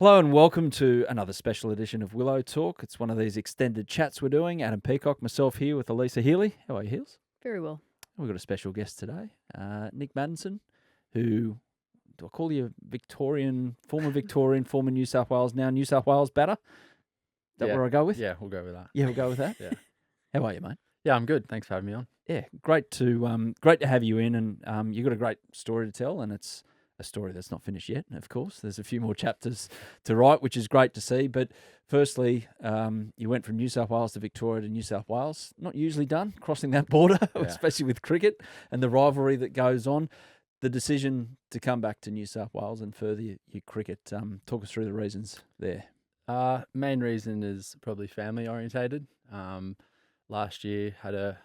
Hello and welcome to another special edition of Willow Talk. It's one of these extended chats we're doing. Adam Peacock, myself here with Alyssa Healy. How are you, Heels? Very well. We've got a special guest today, Nic Maddinson, who, do I call you former Victorian, former New South Wales, now New South Wales batter? Is that where I go with? Yeah, we'll go with that. Yeah, we'll go with that. Yeah. How are you, mate? Yeah, I'm good. Thanks for having me on. Yeah, great to have you in, and you've got a great story to tell, and it's a story that's not finished yet, of course. There's a few more chapters to write, which is great to see. But firstly, you went from New South Wales to Victoria to New South Wales. Not usually done, crossing that border, especially with cricket and the rivalry that goes on. The decision to come back to New South Wales and further your cricket, talk us through the reasons there. Main reason is probably family orientated. Last year had a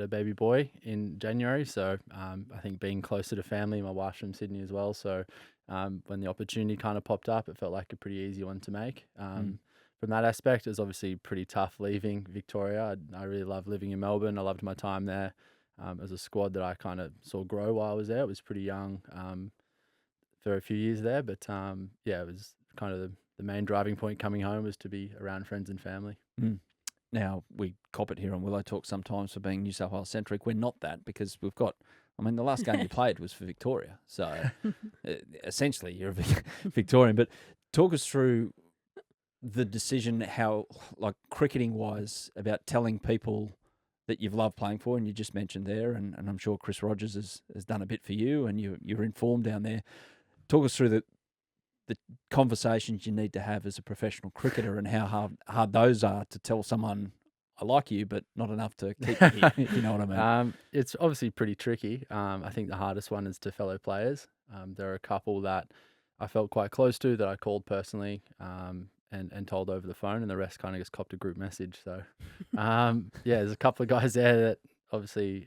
baby boy in January, so I think being closer to family, my wife's from Sydney as well, so when the opportunity kind of popped up, it felt like a pretty easy one to make. From that aspect, it was obviously pretty tough leaving Victoria. I really loved living in Melbourne. I loved my time there. As a squad that I kind of saw grow while I was there. It was pretty young for a few years there, but it was kind of the main driving point coming home was to be around friends and family. Now, we cop it here on Willow Talk sometimes for being New South Wales centric. We're not that because we've got, the last game you played was for Victoria. So essentially you're a Victorian. But talk us through the decision, how, like cricketing wise, about telling people that you've loved playing for, and you just mentioned there, and I'm sure Chris Rogers has done a bit for you, and you're informed down there. Talk us through the conversations you need to have as a professional cricketer and how hard those are to tell someone, I like you, but not enough to keep you here, if you know what I mean. It's obviously pretty tricky. I think the hardest one is to fellow players. There are a couple that I felt quite close to that I called personally and told over the phone, and the rest kind of just copped a group message. So, there's a couple of guys there that obviously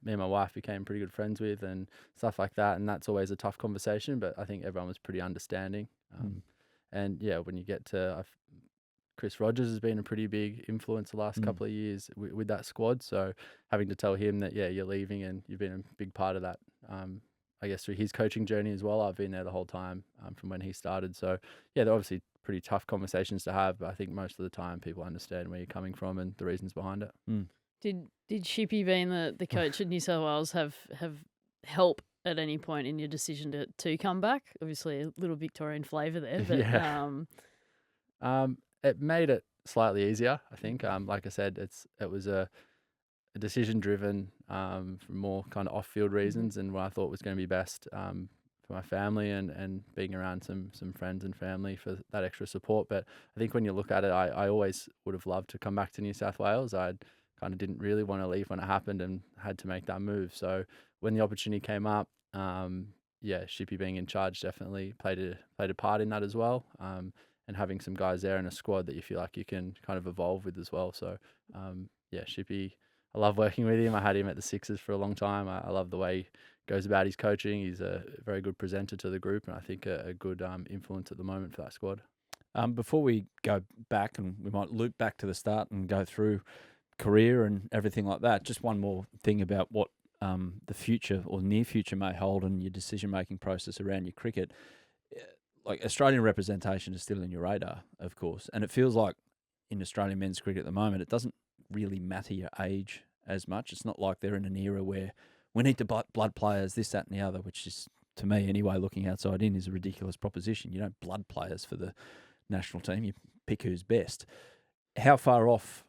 me and my wife became pretty good friends with and stuff like that, and that's always a tough conversation, but I think everyone was pretty understanding. And when you get to Chris Rogers has been a pretty big influence the last couple of years with that squad, so having to tell him that you're leaving and you've been a big part of that, I guess through his coaching journey as well. I've been there the whole time from when he started, so they're obviously pretty tough conversations to have, but I think most of the time people understand where you're coming from and the reasons behind it. Did Shippy, being the coach at New South Wales, have help at any point in your decision to come back? Obviously, a little Victorian flavour there, but it made it slightly easier, I think. Like I said, it was a decision driven from more kind of off-field reasons and what I thought was going to be best for my family and being around some friends and family for that extra support. But I think when you look at it, I always would have loved to come back to New South Wales. I kind of didn't really want to leave when it happened and had to make that move. So when the opportunity came up, Shippy being in charge definitely played a part in that as well. And having some guys there in a squad that you feel like you can kind of evolve with as well. So Shippy, I love working with him. I had him at the Sixers for a long time. I love the way he goes about his coaching. He's a very good presenter to the group, and I think a good influence at the moment for that squad. Before we go back, and we might loop back to the start and go through career and everything like that, just one more thing about what the future or near future may hold and your decision-making process around your cricket. Like Australian representation is still in your radar, of course, and it feels like in Australian men's cricket at the moment, it doesn't really matter your age as much. It's not like they're in an era where we need to blood players, this, that, and the other, which is, to me anyway, looking outside in, is a ridiculous proposition. You don't blood players for the national team. You pick who's best. How far off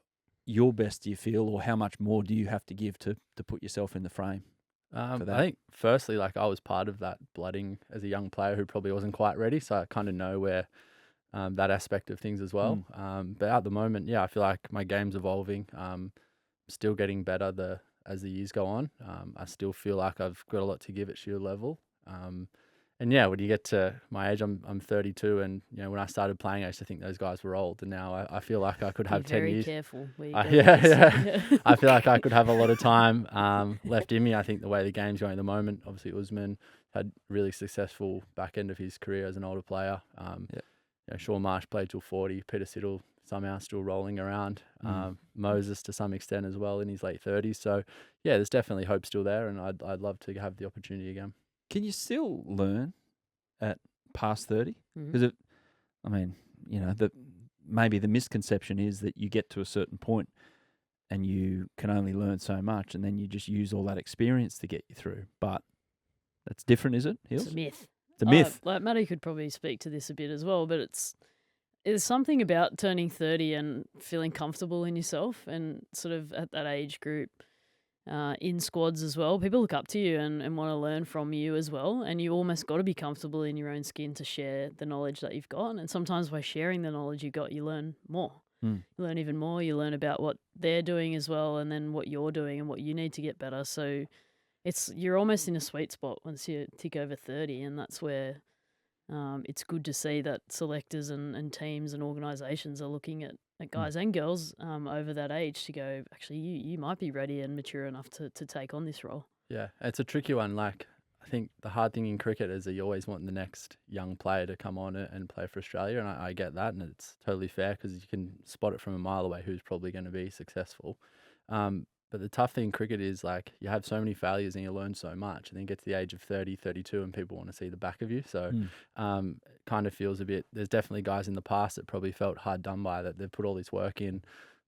your best do you feel, or how much more do you have to give to put yourself in the frame? I think firstly, I was part of that blooding as a young player who probably wasn't quite ready, so I kind of know where that aspect of things as well. But at the moment, I feel like my game's evolving. Still getting better as the years go on. I still feel like I've got a lot to give at Shield level. And when you get to my age, I'm 32, and when I started playing, I used to think those guys were old, and now I feel like I could have 10 years. Very careful. I feel like I could have a lot of time left in me. I think the way the game's going at the moment, obviously Usman had really successful back end of his career as an older player. Sean Marsh played till 40. Peter Siddle somehow still rolling around. Moses to some extent as well in his late 30s. So there's definitely hope still there, and I'd love to have the opportunity again. Can you still learn at past 30? Because I mean, maybe the misconception is that you get to a certain point and you can only learn so much, and then you just use all that experience to get you through. But that's different, is it, Hills? It's a myth. It's a myth. Like Maddie could probably speak to this a bit as well, but there's something about turning 30 and feeling comfortable in yourself, and sort of at that age group, in squads as well. People look up to you and want to learn from you as well, and you almost got to be comfortable in your own skin to share the knowledge that you've got. And sometimes by sharing the knowledge you got, you learn more. You learn even more. You learn about what they're doing as well, and then what you're doing and what you need to get better. So you're almost in a sweet spot once you tick over 30, and that's where it's good to see that selectors and teams and organisations are looking at guys and girls over that age to go, actually, you might be ready and mature enough to take on this role. Yeah, it's a tricky one. Like, I think the hard thing in cricket is that you always want the next young player to come on and play for Australia, and I get that, and it's totally fair because you can spot it from a mile away who's probably going to be successful. But the tough thing in cricket is, like, you have so many failures and you learn so much, and then you get to the age of 30, 32 and people want to see the back of you. So it kind of feels a bit, there's definitely guys in the past that probably felt hard done by, that they've put all this work in,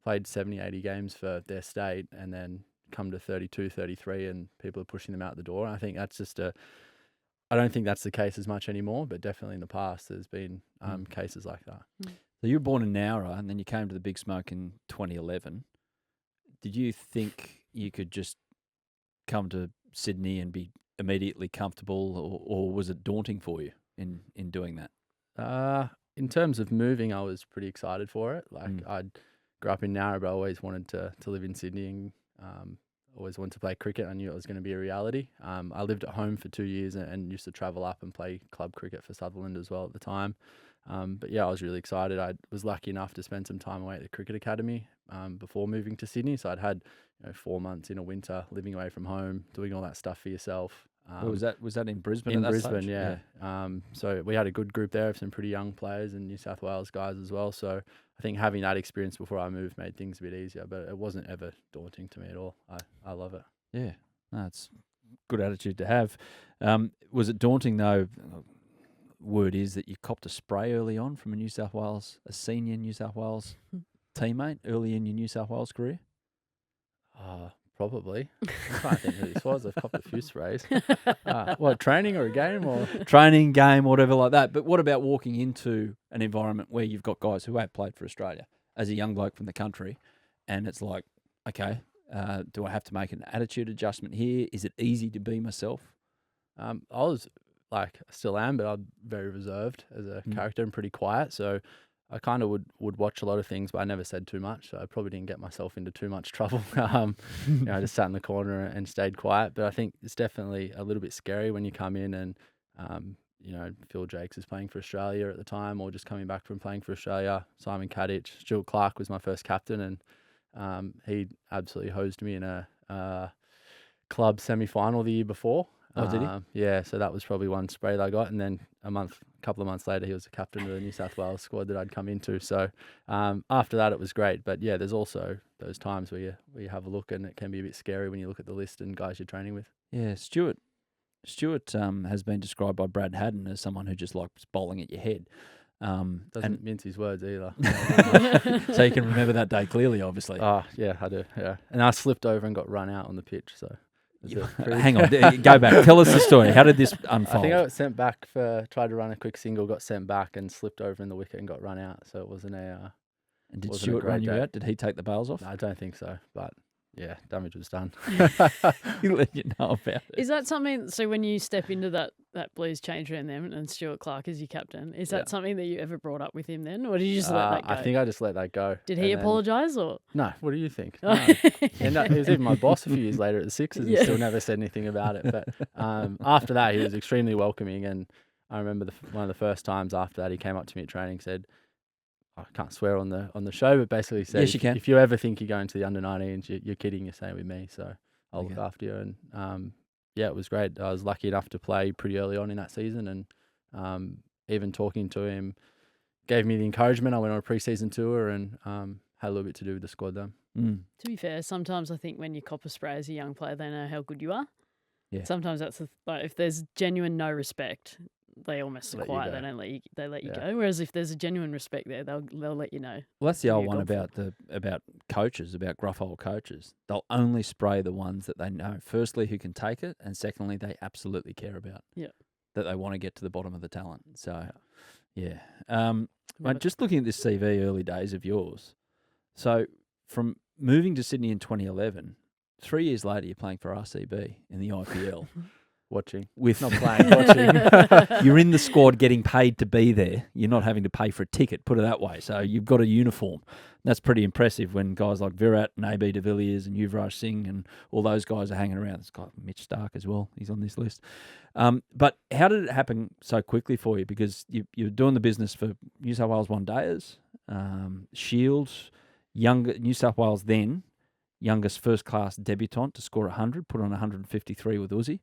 played 70, 80 games for their state, and then come to 32, 33 and people are pushing them out the door. And I think that's just I don't think that's the case as much anymore, but definitely in the past there's been cases like that. So you were born in Nowra and then you came to the Big Smoke in 2011. Did you think you could just come to Sydney and be immediately comfortable, or was it daunting for you in doing that? In terms of moving, I was pretty excited for it. Like, I grew up in Nowra, but I always wanted to live in Sydney, and always wanted to play cricket. I knew it was going to be a reality. I lived at home for 2 years and used to travel up and play club cricket for Sutherland as well at the time. But yeah, I was really excited. I was lucky enough to spend some time away at the cricket academy before moving to Sydney. So I'd had 4 months in a winter living away from home, doing all that stuff for yourself. Was that in Brisbane? In Brisbane, yeah. So we had a good group there of some pretty young players and New South Wales guys as well. So I think having that experience before I moved made things a bit easier, but it wasn't ever daunting to me at all. I love it. Yeah, that's good attitude to have. Was it daunting though? Word is that you copped a spray early on from a senior New South Wales teammate early in your New South Wales career. Probably. I can't think who this was. I've copped a few sprays. What, training or a game? Or training, game, whatever like that. But what about walking into an environment where you've got guys who have played for Australia as a young bloke from the country, and it's like, okay, do I have to make an attitude adjustment here? Is it easy to be myself? I was I still am, but I'm very reserved as a character and pretty quiet. So I kind of would watch a lot of things, but I never said too much. So I probably didn't get myself into too much trouble. I just sat in the corner and stayed quiet. But I think it's definitely a little bit scary when you come in and, Phil Jakes is playing for Australia at the time, or just coming back from playing for Australia. Simon Kadich, Stuart Clark was my first captain, and he absolutely hosed me in a club semi-final the year before. Oh, did he? Yeah, so that was probably one spray that I got, and then a couple of months later, he was the captain of the New South Wales squad that I'd come into. So after that, it was great. But yeah, there's also those times where you have a look, and it can be a bit scary when you look at the list and guys you're training with. Yeah, Stuart has been described by Brad Haddon as someone who just likes bowling at your head. Doesn't mince his words either. So you can remember that day clearly, obviously. Oh, yeah, I do. Yeah, and I slipped over and got run out on the pitch. So. Hang on, go back. Tell us the story. How did this unfold? I think I got sent back tried to run a quick single, got sent back and slipped over in the wicket and got run out. So it wasn't a. And did Stuart run you out? Did he take the bails off? No, I don't think so, but yeah, damage was done. He'll let you know about it. Is that something? So when you step into that Blues change room then, and Stuart Clark is your captain, is that something that you ever brought up with him then, or did you just let that go? I think I just let that go. Did he apologise or? No. What do you think? No. And he was even my boss a few years later at the Sixers. And still never said anything about it. But after that, he was extremely welcoming, and I remember one of the first times after that, he came up to me at training, said, I can't swear on the show, but basically said, yes, you can. If you ever think you're going to the under-19s, you're kidding, you're staying with me, so I'll look after you. And yeah, it was great. I was lucky enough to play pretty early on in that season, and even talking to him gave me the encouragement. I went on a pre-season tour and had a little bit to do with the squad then. To be fair, sometimes I think when you cop a spray as a young player, they know how good you are. Yeah. Sometimes that's if there's genuine no respect, they almost are Let you quiet. go. They let you Yeah. go. Whereas if there's a genuine respect there, they'll let you know. Well, that's the Yeah, old one go for about coaches, about gruff old coaches. They'll only spray the ones that they know, firstly, who can take it, and secondly, they absolutely care about. Yeah. That they want to get to the bottom of the talent. So, yeah. Never- Mate, just looking at this CV early days of yours. So, from moving to Sydney in 2011, 3 years later, you're playing for RCB in the IPL. Watching. With Not playing, watching. You're in the squad getting paid to be there. You're not having to pay for a ticket, put it that way. So you've got a uniform. That's pretty impressive when guys like Virat and AB de Villiers and Yuvraj Singh and all those guys are hanging around. There's got Mitch Starc as well. He's on this list. But how did it happen so quickly for you? Because you're doing the business for New South Wales One Dayers, Shields, younger New South Wales then, youngest first-class debutant to score 100, put on 153 with Uzi.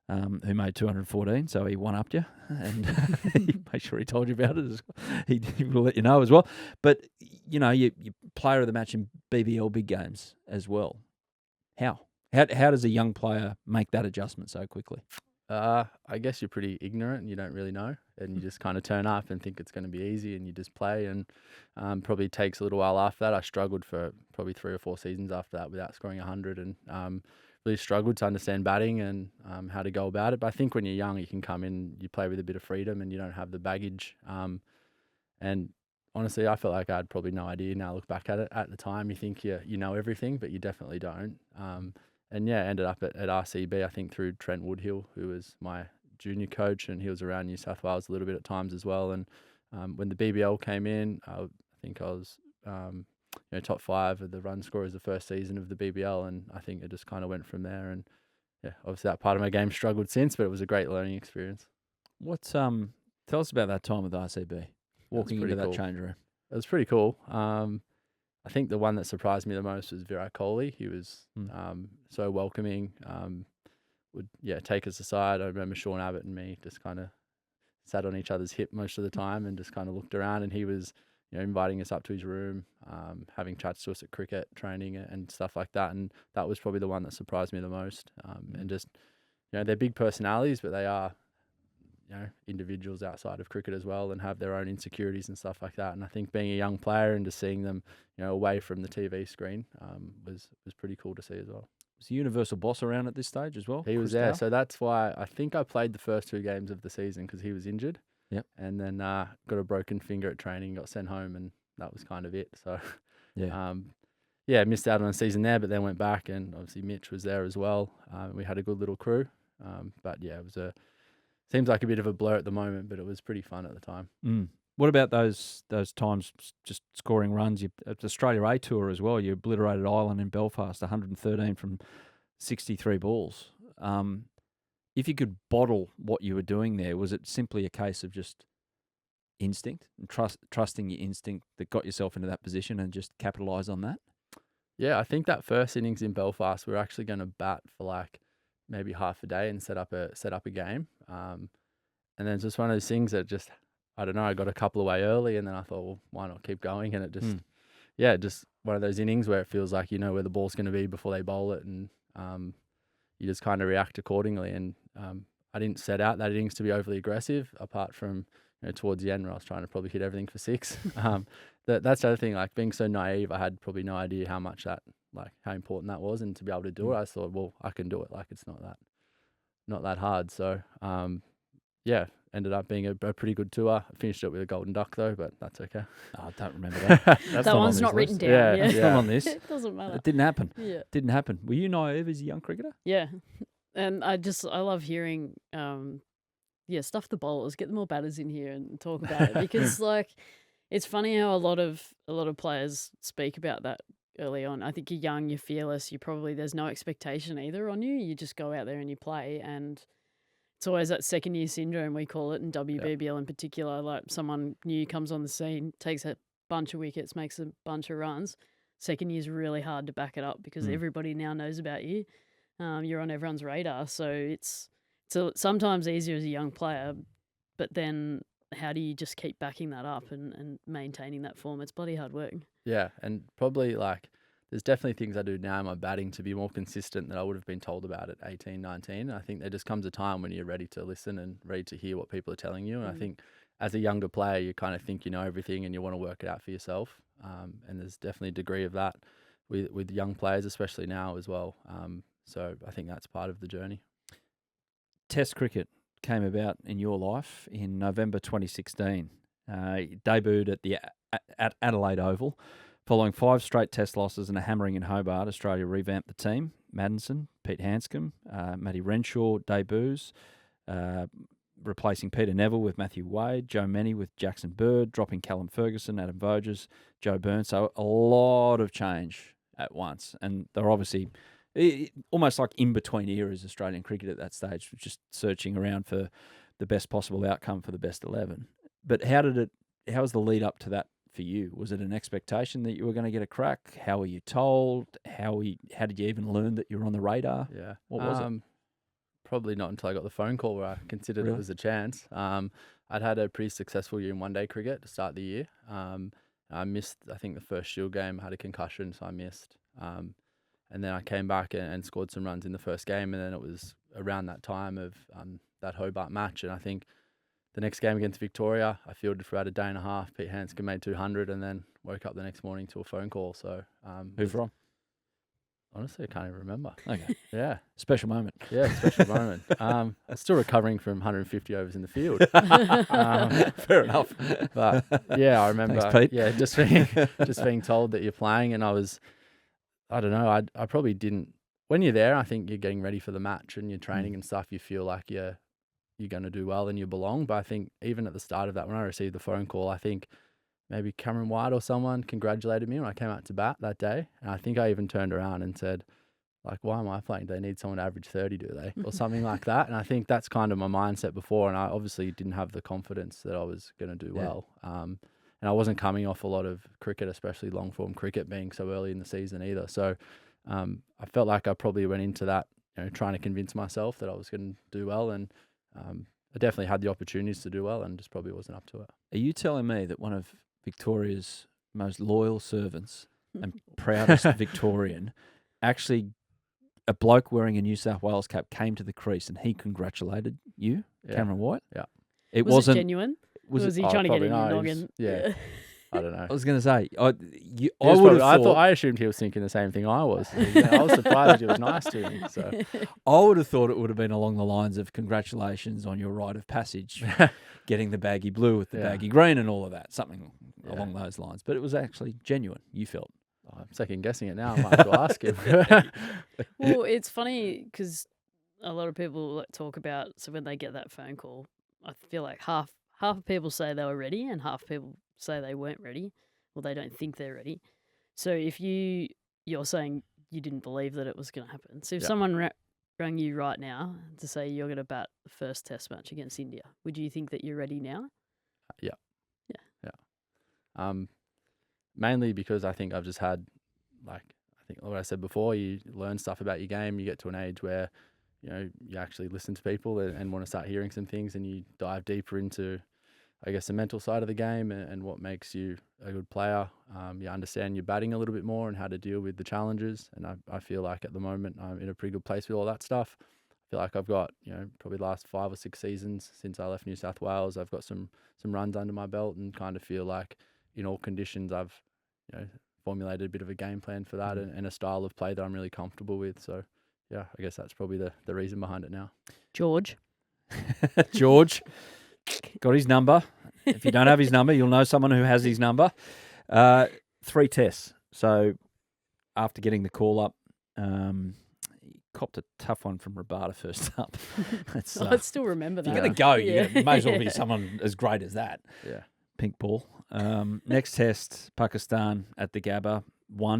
Who made 214, so he one-upped you, and make sure he told you about it. He will let you know as well. But, you player of the match in BBL big games as well. How does a young player make that adjustment so quickly? I guess you're pretty ignorant and you don't really know, and you just kind of turn up and think it's going to be easy, and you just play, and probably takes a little while after that. I struggled for probably 3 or 4 seasons after that without scoring 100, and really struggled to understand batting and how to go about it. But I think when you're young, you can come in, you play with a bit of freedom, and you don't have the baggage. And honestly, I felt like I had probably no idea. Now I look back at it. At the time, you think you know everything, but you definitely don't. And yeah, ended up at RCB, I think, through Trent Woodhill, who was my junior coach, and he was around New South Wales a little bit at times as well. And when the BBL came in, I think I was top 5 of the run scorers the first season of the BBL, and I think it just kind of went from there. And yeah, obviously that part of my game struggled since, but it was a great learning experience. What's tell us about that time with RCB, walking into that cool. change room. It was pretty cool. I think the one that surprised me the most was Virat Kohli. He was so welcoming. Would take us aside. I remember Sean Abbott and me just kind of sat on each other's hip most of the time and just kind of looked around, and he was inviting us up to his room, having chats to us at cricket training and stuff like that. And that was probably the one that surprised me the most. And just, they're big personalities, but they are, individuals outside of cricket as well, and have their own insecurities and stuff like that. And I think being a young player and just seeing them, away from the TV screen, was pretty cool to see as well. Was the universal boss around at this stage as well? He was there. So that's why I think I played the first 2 games of the season because he was injured. Yep. And then got a broken finger at training, got sent home, and that was kind of it. So, missed out on a season there, but then went back, and obviously Mitch was there as well. We had a good little crew. But yeah, it was seems like a bit of a blur at the moment, but it was pretty fun at the time. What about those times just scoring runs? At the Australia A Tour as well, you obliterated Ireland in Belfast, 113 from 63 balls. If you could bottle what you were doing there, was it simply a case of just instinct and trusting your instinct that got yourself into that position and just capitalise on that? Yeah, I think that first innings in Belfast, we were actually going to bat for like maybe half a day and set up a game. And then it's just one of those things that just, I don't know, I got a couple away early, and then I thought, well, why not keep going? And it just, just one of those innings where it feels like where the ball's going to be before they bowl it, and you just kind of react accordingly. And I didn't set out that innings to be overly aggressive, apart from towards the end where I was trying to probably hit everything for 6. That's the other thing, like being so naive, I had probably no idea how much how important that was, and to be able to do it, I thought, well, I can do it. Like it's not that hard. So ended up being a pretty good tour. I finished it with a golden duck though, but that's okay. Oh, I don't remember that. That one's not written down. Yeah, It's not on this. It doesn't matter. It didn't happen. Yeah. Didn't happen. Were you naive as a young cricketer? Yeah. And I love hearing, stuff the bowlers, get the more batters in here and talk about it, because it's funny how a lot of players speak about that early on. I think you're young, you're fearless, there's no expectation either on you. You just go out there and you play, and it's always that second year syndrome, we call it, in WBBL in particular. Like someone new comes on the scene, takes a bunch of wickets, makes a bunch of runs. Second year's really hard to back it up because everybody now knows about you. You're on everyone's radar. So it's sometimes easier as a young player, but then how do you just keep backing that up and maintaining that form? It's bloody hard work. Yeah, and probably there's definitely things I do now in my batting to be more consistent that I would have been told about at 18, 19. I think there just comes a time when you're ready to listen and ready to hear what people are telling you. And I think as a younger player, you kind of think you know everything and you want to work it out for yourself. And there's definitely a degree of that with young players, especially now as well. So I think that's part of the journey. Test cricket came about in your life in November 2016. Debuted at Adelaide Oval. Following 5 straight test losses and a hammering in Hobart, Australia revamped the team. Maddinson, Pete Hanscom, Matty Renshaw debuts, replacing Peter Neville with Matthew Wade, Joe Mennie with Jackson Bird, dropping Callum Ferguson, Adam Voges, Joe Burns. So a lot of change at once. And they're obviously almost like in between eras Australian cricket at that stage, just searching around for the best possible outcome for the best 11. But how was the lead up to that for you? Was it an expectation that you were going to get a crack? How were you told? How did you even learn that you were on the radar? Yeah. What was it? Probably not until I got the phone call where I considered it was a chance. I'd had a pretty successful year in one-day cricket to start the year. I missed, I think, the first Shield game. I had a concussion, so I missed. And then I came back and scored some runs in the first game, and then it was around that time of that Hobart match. And I think the next game against Victoria, I fielded for about a day and a half. Pete Hanscom made 200 and then woke up the next morning to a phone call. So who from? Honestly, I can't even remember. Okay. Yeah. Special moment. Yeah, special moment. I'm still recovering from 150 overs in the field. Fair enough. But yeah, I remember. Thanks, Pete. Yeah, just being told that you're playing, and I don't know. I probably didn't. When you're there, I think you're getting ready for the match and you're training and stuff. You feel like you're going to do well and you belong. But I think even at the start of that, when I received the phone call, I think maybe Cameron White or someone congratulated me when I came out to bat that day. And I think I even turned around and said, like, why am I playing? Do they need someone to average 30, do they? Or something like that. And I think that's kind of my mindset before. And I obviously didn't have the confidence that I was going to do well. And I wasn't coming off a lot of cricket, especially long form cricket being so early in the season either. So I felt like I probably went into that, trying to convince myself that I was going to do well. And I definitely had the opportunities to do well and just probably wasn't up to it. Are you telling me that one of Victoria's most loyal servants and proudest Victorian, actually a bloke wearing a New South Wales cap came to the crease and he congratulated you, Cameron White? Yeah. It Was wasn't it genuine? Was he Oh, trying to get probably in your not. noggin? Yeah. I don't know. I was going to say, I assumed he was thinking the same thing I was. I was surprised he was nice to me. So I would have thought it would have been along the lines of congratulations on your rite of passage, getting the baggy blue with the baggy green and all of that, something along those lines. But it was actually genuine, you felt. I'm second guessing it now. I might have to ask him. Well, it's funny because a lot of people talk about, so when they get that phone call, I feel like half of people say they were ready and half people say they weren't ready or they don't think they're ready. So if you're saying you didn't believe that it was going to happen. So if someone rang you right now to say you're going to bat the first test match against India, would you think that you're ready now? Yeah. Mainly because I think I've just had, like, I think what I said before, you learn stuff about your game. You get to an age where, you actually listen to people and want to start hearing some things, and you dive deeper into, I guess, the mental side of the game and what makes you a good player. You understand your batting a little bit more and how to deal with the challenges. And I feel like at the moment I'm in a pretty good place with all that stuff. I feel like I've got, probably the last 5 or 6 seasons since I left New South Wales, I've got some runs under my belt and kind of feel like in all conditions I've, formulated a bit of a game plan for that and a style of play that I'm really comfortable with. So, yeah, I guess that's probably the reason behind it now. George got his number. If you don't have his number, you'll know someone who has his number. 3 tests. So after getting the call up, he copped a tough one from Rabada first up. I still remember that. If you're going to go, you may as well be someone as great as that. Yeah. Pink ball. Next test, Pakistan at the Gabba.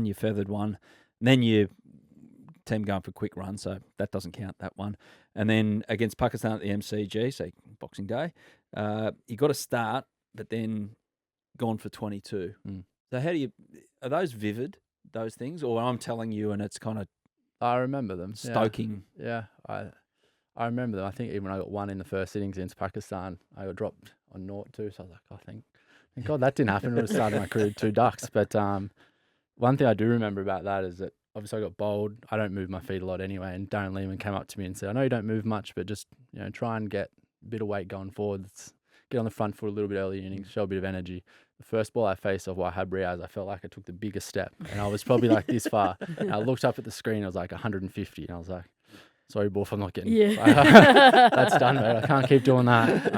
You feathered one. And then you team going for quick run, so that doesn't count, that one. And then against Pakistan at the MCG, so Boxing Day, you got to start, but then gone for 22. So how are those vivid, those things, or I'm telling you and it's kind of I remember them. stoking? Yeah, I remember them. I think even when I got 1 in the first innings against Pakistan, I got dropped on 0-2, so I was like, thank God that didn't happen. I would have started my career with 2 ducks. But one thing I do remember about that is that obviously I got bowled. I don't move my feet a lot anyway. And Darren Lehman came up to me and said, I know you don't move much, but just, try and get a bit of weight going forward. Get on the front foot a little bit early in the innings, show a bit of energy. The first ball I faced off while I had Riaz, I felt like I took the biggest step. And I was probably like this far. And I looked up at the screen, I was like 150. And I was like, sorry, Borf, I'm not getting that's done, mate. I can't keep doing that.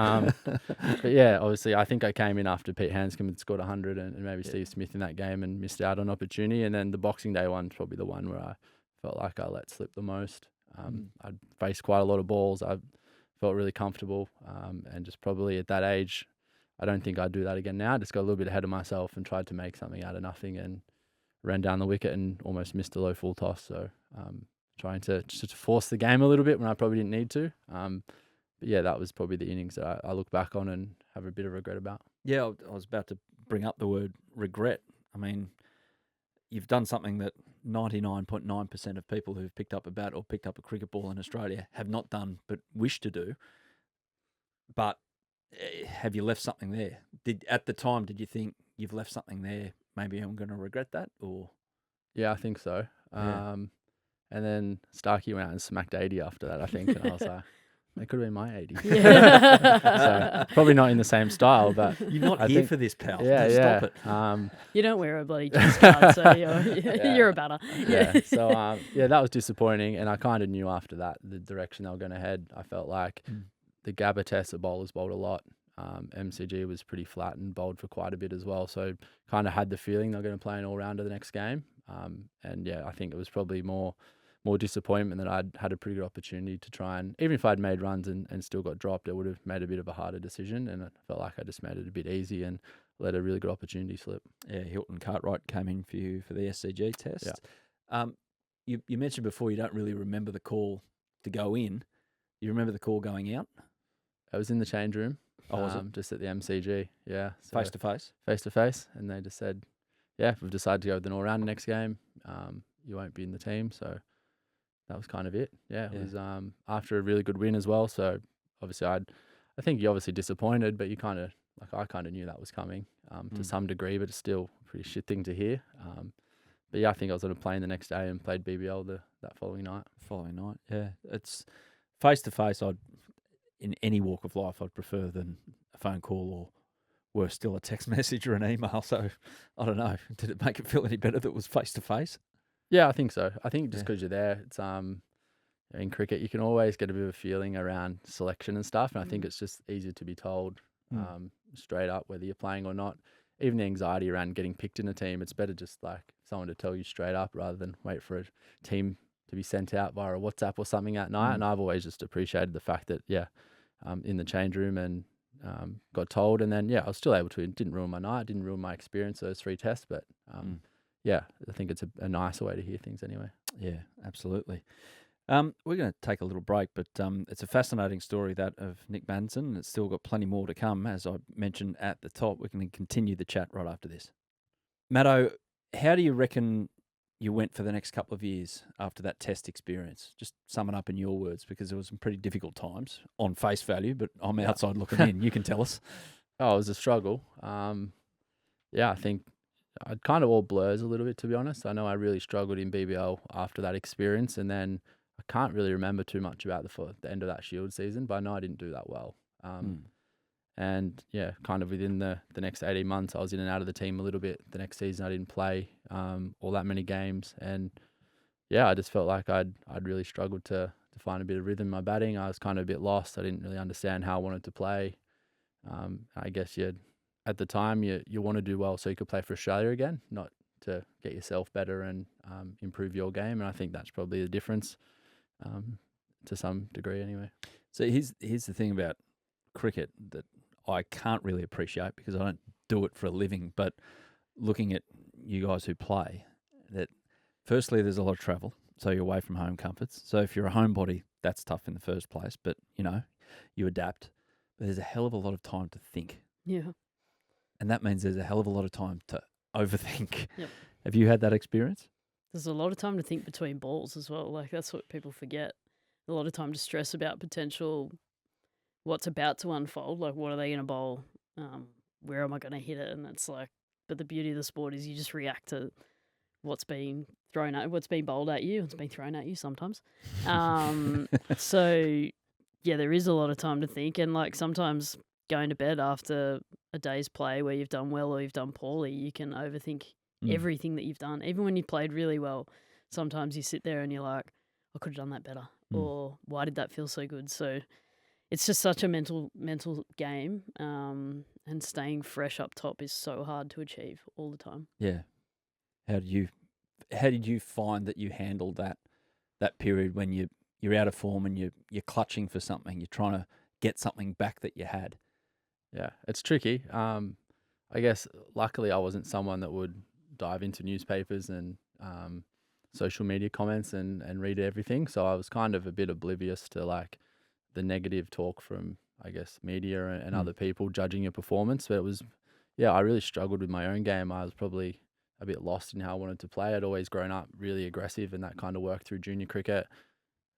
But yeah, obviously, I think I came in after Pete Hanscom had scored 100 and maybe Steve Smith in that game and missed out on opportunity. And then the Boxing Day one's probably the one where I felt like I let slip the most. I'd faced quite a lot of balls. I felt really comfortable. And just probably at that age, I don't think I'd do that again now. I just got a little bit ahead of myself and tried to make something out of nothing and ran down the wicket and almost missed a low full toss. So trying to force the game a little bit when I probably didn't need to. But yeah, that was probably the innings that I look back on and have a bit of regret about. Yeah, I was about to bring up the word regret. I mean, you've done something that 99.9% of people who've picked up a bat or picked up a cricket ball in Australia have not done but wish to do. But have you left something there? At the time, did you think you've left something there? Maybe I'm going to regret that? Or yeah, I think so. Yeah. And then Starkey went out and smacked 80 after that, I think. And I was like, that could have been my 80. So probably not in the same style, but you're not here for this, pal. Yeah, Stop it. You don't wear a bloody chest card, so you're a batter. Yeah. So that was disappointing, and I kind of knew after that the direction they were going to head. I felt like the Gabba test, the bowlers bowled a lot. MCG was pretty flat and bowled for quite a bit as well. So kind of had the feeling they're going to play an all-rounder the next game. And yeah, I think it was probably more disappointment that I'd had a pretty good opportunity to try and, even if I'd made runs and still got dropped, it would have made a bit of a harder decision. And it felt like I just made it a bit easy and let a really good opportunity slip. Yeah, Hilton Cartwright came in for you for the SCG test. Yeah. You mentioned before you don't really remember the call to go in. You remember the call going out? I was in the change room. Oh, was it? Just at the MCG, yeah. So Face to face? Face to face. And they just said, yeah, we've decided to go with an all-rounder next game. You won't be in the team. So that was kind of it. Yeah, it was after a really good win as well. So obviously I think you're obviously disappointed, but you kind of, I kind of knew that was coming to some degree, but it's still a pretty shit thing to hear. But yeah, I think I was on a plane the next day and played BBL that following night. Yeah. It's face to face. In any walk of life, I'd prefer than a phone call or worse still a text message or an email. So I don't know. Did it make it feel any better that it was face to face? Yeah, I think so. I think just because you're there, it's in cricket you can always get a bit of a feeling around selection and stuff, and I think it's just easier to be told straight up whether you're playing or not. Even the anxiety around getting picked in a team, it's better just like someone to tell you straight up rather than wait for a team to be sent out via a WhatsApp or something at night. And I've always just appreciated the fact that in the change room and got told, and then I was still able to. It didn't ruin my night, didn't ruin my experience those 3 tests, but I think it's a nicer way to hear things anyway. Yeah, absolutely. We're going to take a little break, but it's a fascinating story, that of Nic Maddinson, and it's still got plenty more to come. As I mentioned at the top, we're going to continue the chat right after this. Maddo, how do you reckon you went for the next couple of years after that test experience? Just sum it up in your words, because there were some pretty difficult times on face value, but I'm outside looking in. You can tell us. Oh, it was a struggle. I think it kind of all blurs a little bit, to be honest. I know I really struggled in BBL after that experience, and then I can't really remember too much about the end of that Shield season, but I know I didn't do that well. And kind of within the next 18 months, I was in and out of the team a little bit. The next season, I didn't play all that many games, and I just felt like I'd really struggled to find a bit of rhythm in my batting. I was kind of a bit lost. I didn't really understand how I wanted to play. I guess at the time you want to do well so you could play for Australia again, not to get yourself better and improve your game. And I think that's probably the difference to some degree anyway. So here's the thing about cricket that I can't really appreciate because I don't do it for a living, but looking at you guys who play, that firstly there's a lot of travel, so you're away from home comforts. So if you're a homebody, that's tough in the first place, but you adapt. But there's a hell of a lot of time to think. Yeah. And that means there's a hell of a lot of time to overthink. Yep. Have you had that experience? There's a lot of time to think between balls as well. Like, that's what people forget. A lot of time to stress about potential, what's about to unfold. Like, what are they going to bowl? Where am I going to hit it? And it's like, but the beauty of the sport is you just react to what's being bowled at you, what's being thrown at you sometimes. So yeah, there is a lot of time to think, and like sometimes going to bed after a day's play where you've done well or you've done poorly, you can overthink everything that you've done. Even when you played really well, sometimes you sit there and you're like, I could have done that better, or why did that feel so good? So it's just such a mental game, and staying fresh up top is so hard to achieve all the time. Yeah. How did you find that you handled that period when you're out of form and you're clutching for something, you're trying to get something back that you had? Yeah, it's tricky. I guess luckily I wasn't someone that would dive into newspapers and social media comments and read everything. So I was kind of a bit oblivious to like the negative talk from, I guess, media and other people judging your performance. But it was, I really struggled with my own game. I was probably a bit lost in how I wanted to play. I'd always grown up really aggressive and that kind of worked through junior cricket.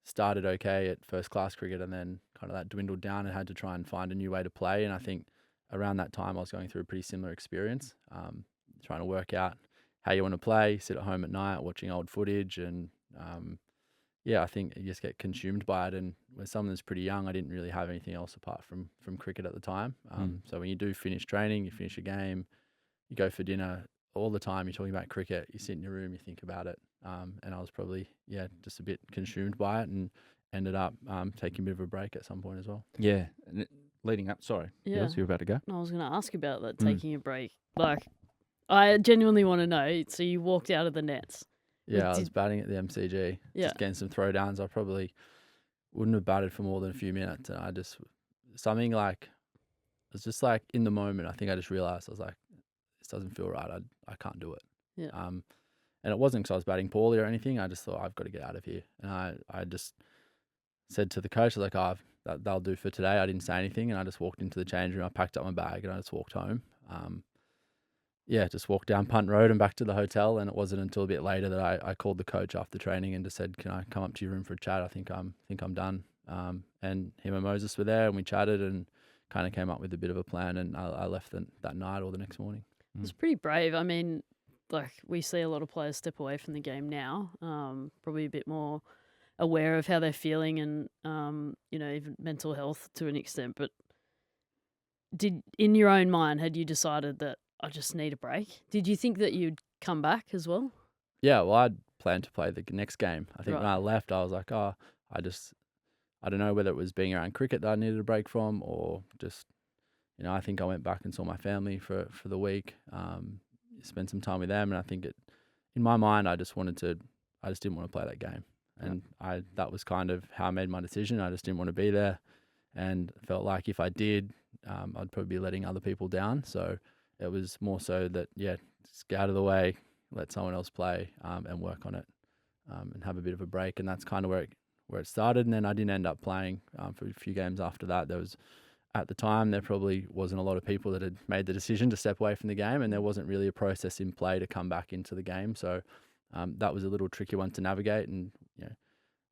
Started okay at first class cricket and then kind of that dwindled down and had to try and find a new way to play. And I think around that time I was going through a pretty similar experience, trying to work out how you want to play, sit at home at night watching old footage. And I think you just get consumed by it. And when someone that's pretty young, I didn't really have anything else apart from cricket at the time. So when you do finish training, you finish a game, you go for dinner, all the time you're talking about cricket, you sit in your room, you think about it. And I was probably, just a bit consumed by it and ended up taking a bit of a break at some point as well. Yeah. And leading up, sorry. Yeah. Yes, you were about to go. I was going to ask about that, taking a break. Like, I genuinely want to know. So you walked out of the nets. Yeah, I was batting at the MCG, just getting some throwdowns. I probably wouldn't have batted for more than a few minutes. And I just, something like, it was just like in the moment, I think I just realised, I was like, this doesn't feel right. I can't do it. Yeah. And it wasn't because I was batting poorly or anything. I just thought, I've got to get out of here. And I just said to the coach, I was like, that'll do for today. I didn't say anything. And I just walked into the change room. I packed up my bag and I just walked home. Just walked down Punt Road and back to the hotel. And it wasn't until a bit later that I called the coach after training and just said, can I come up to your room for a chat? I think I'm done. And him and Moses were there and we chatted and kind of came up with a bit of a plan. And I left that night or the next morning. It was pretty brave. I mean, like we see a lot of players step away from the game now, probably a bit more aware of how they're feeling and, even mental health to an extent. But in your own mind, had you decided that I just need a break? Did you think that you'd come back as well? Yeah, well, I'd planned to play the next game. I think when I left, I was like, I don't know whether it was being around cricket that I needed a break from or just, I think I went back and saw my family for the week, spent some time with them. And I think in my mind, I just didn't want to play that game. And that was kind of how I made my decision. I just didn't want to be there and felt like if I did, I'd probably be letting other people down. So it was more so that, just get out of the way, let someone else play and work on it and have a bit of a break. And that's kind of where it started. And then I didn't end up playing for a few games after that. At the time, there probably wasn't a lot of people that had made the decision to step away from the game, and there wasn't really a process in play to come back into the game. So that was a little tricky one to navigate. And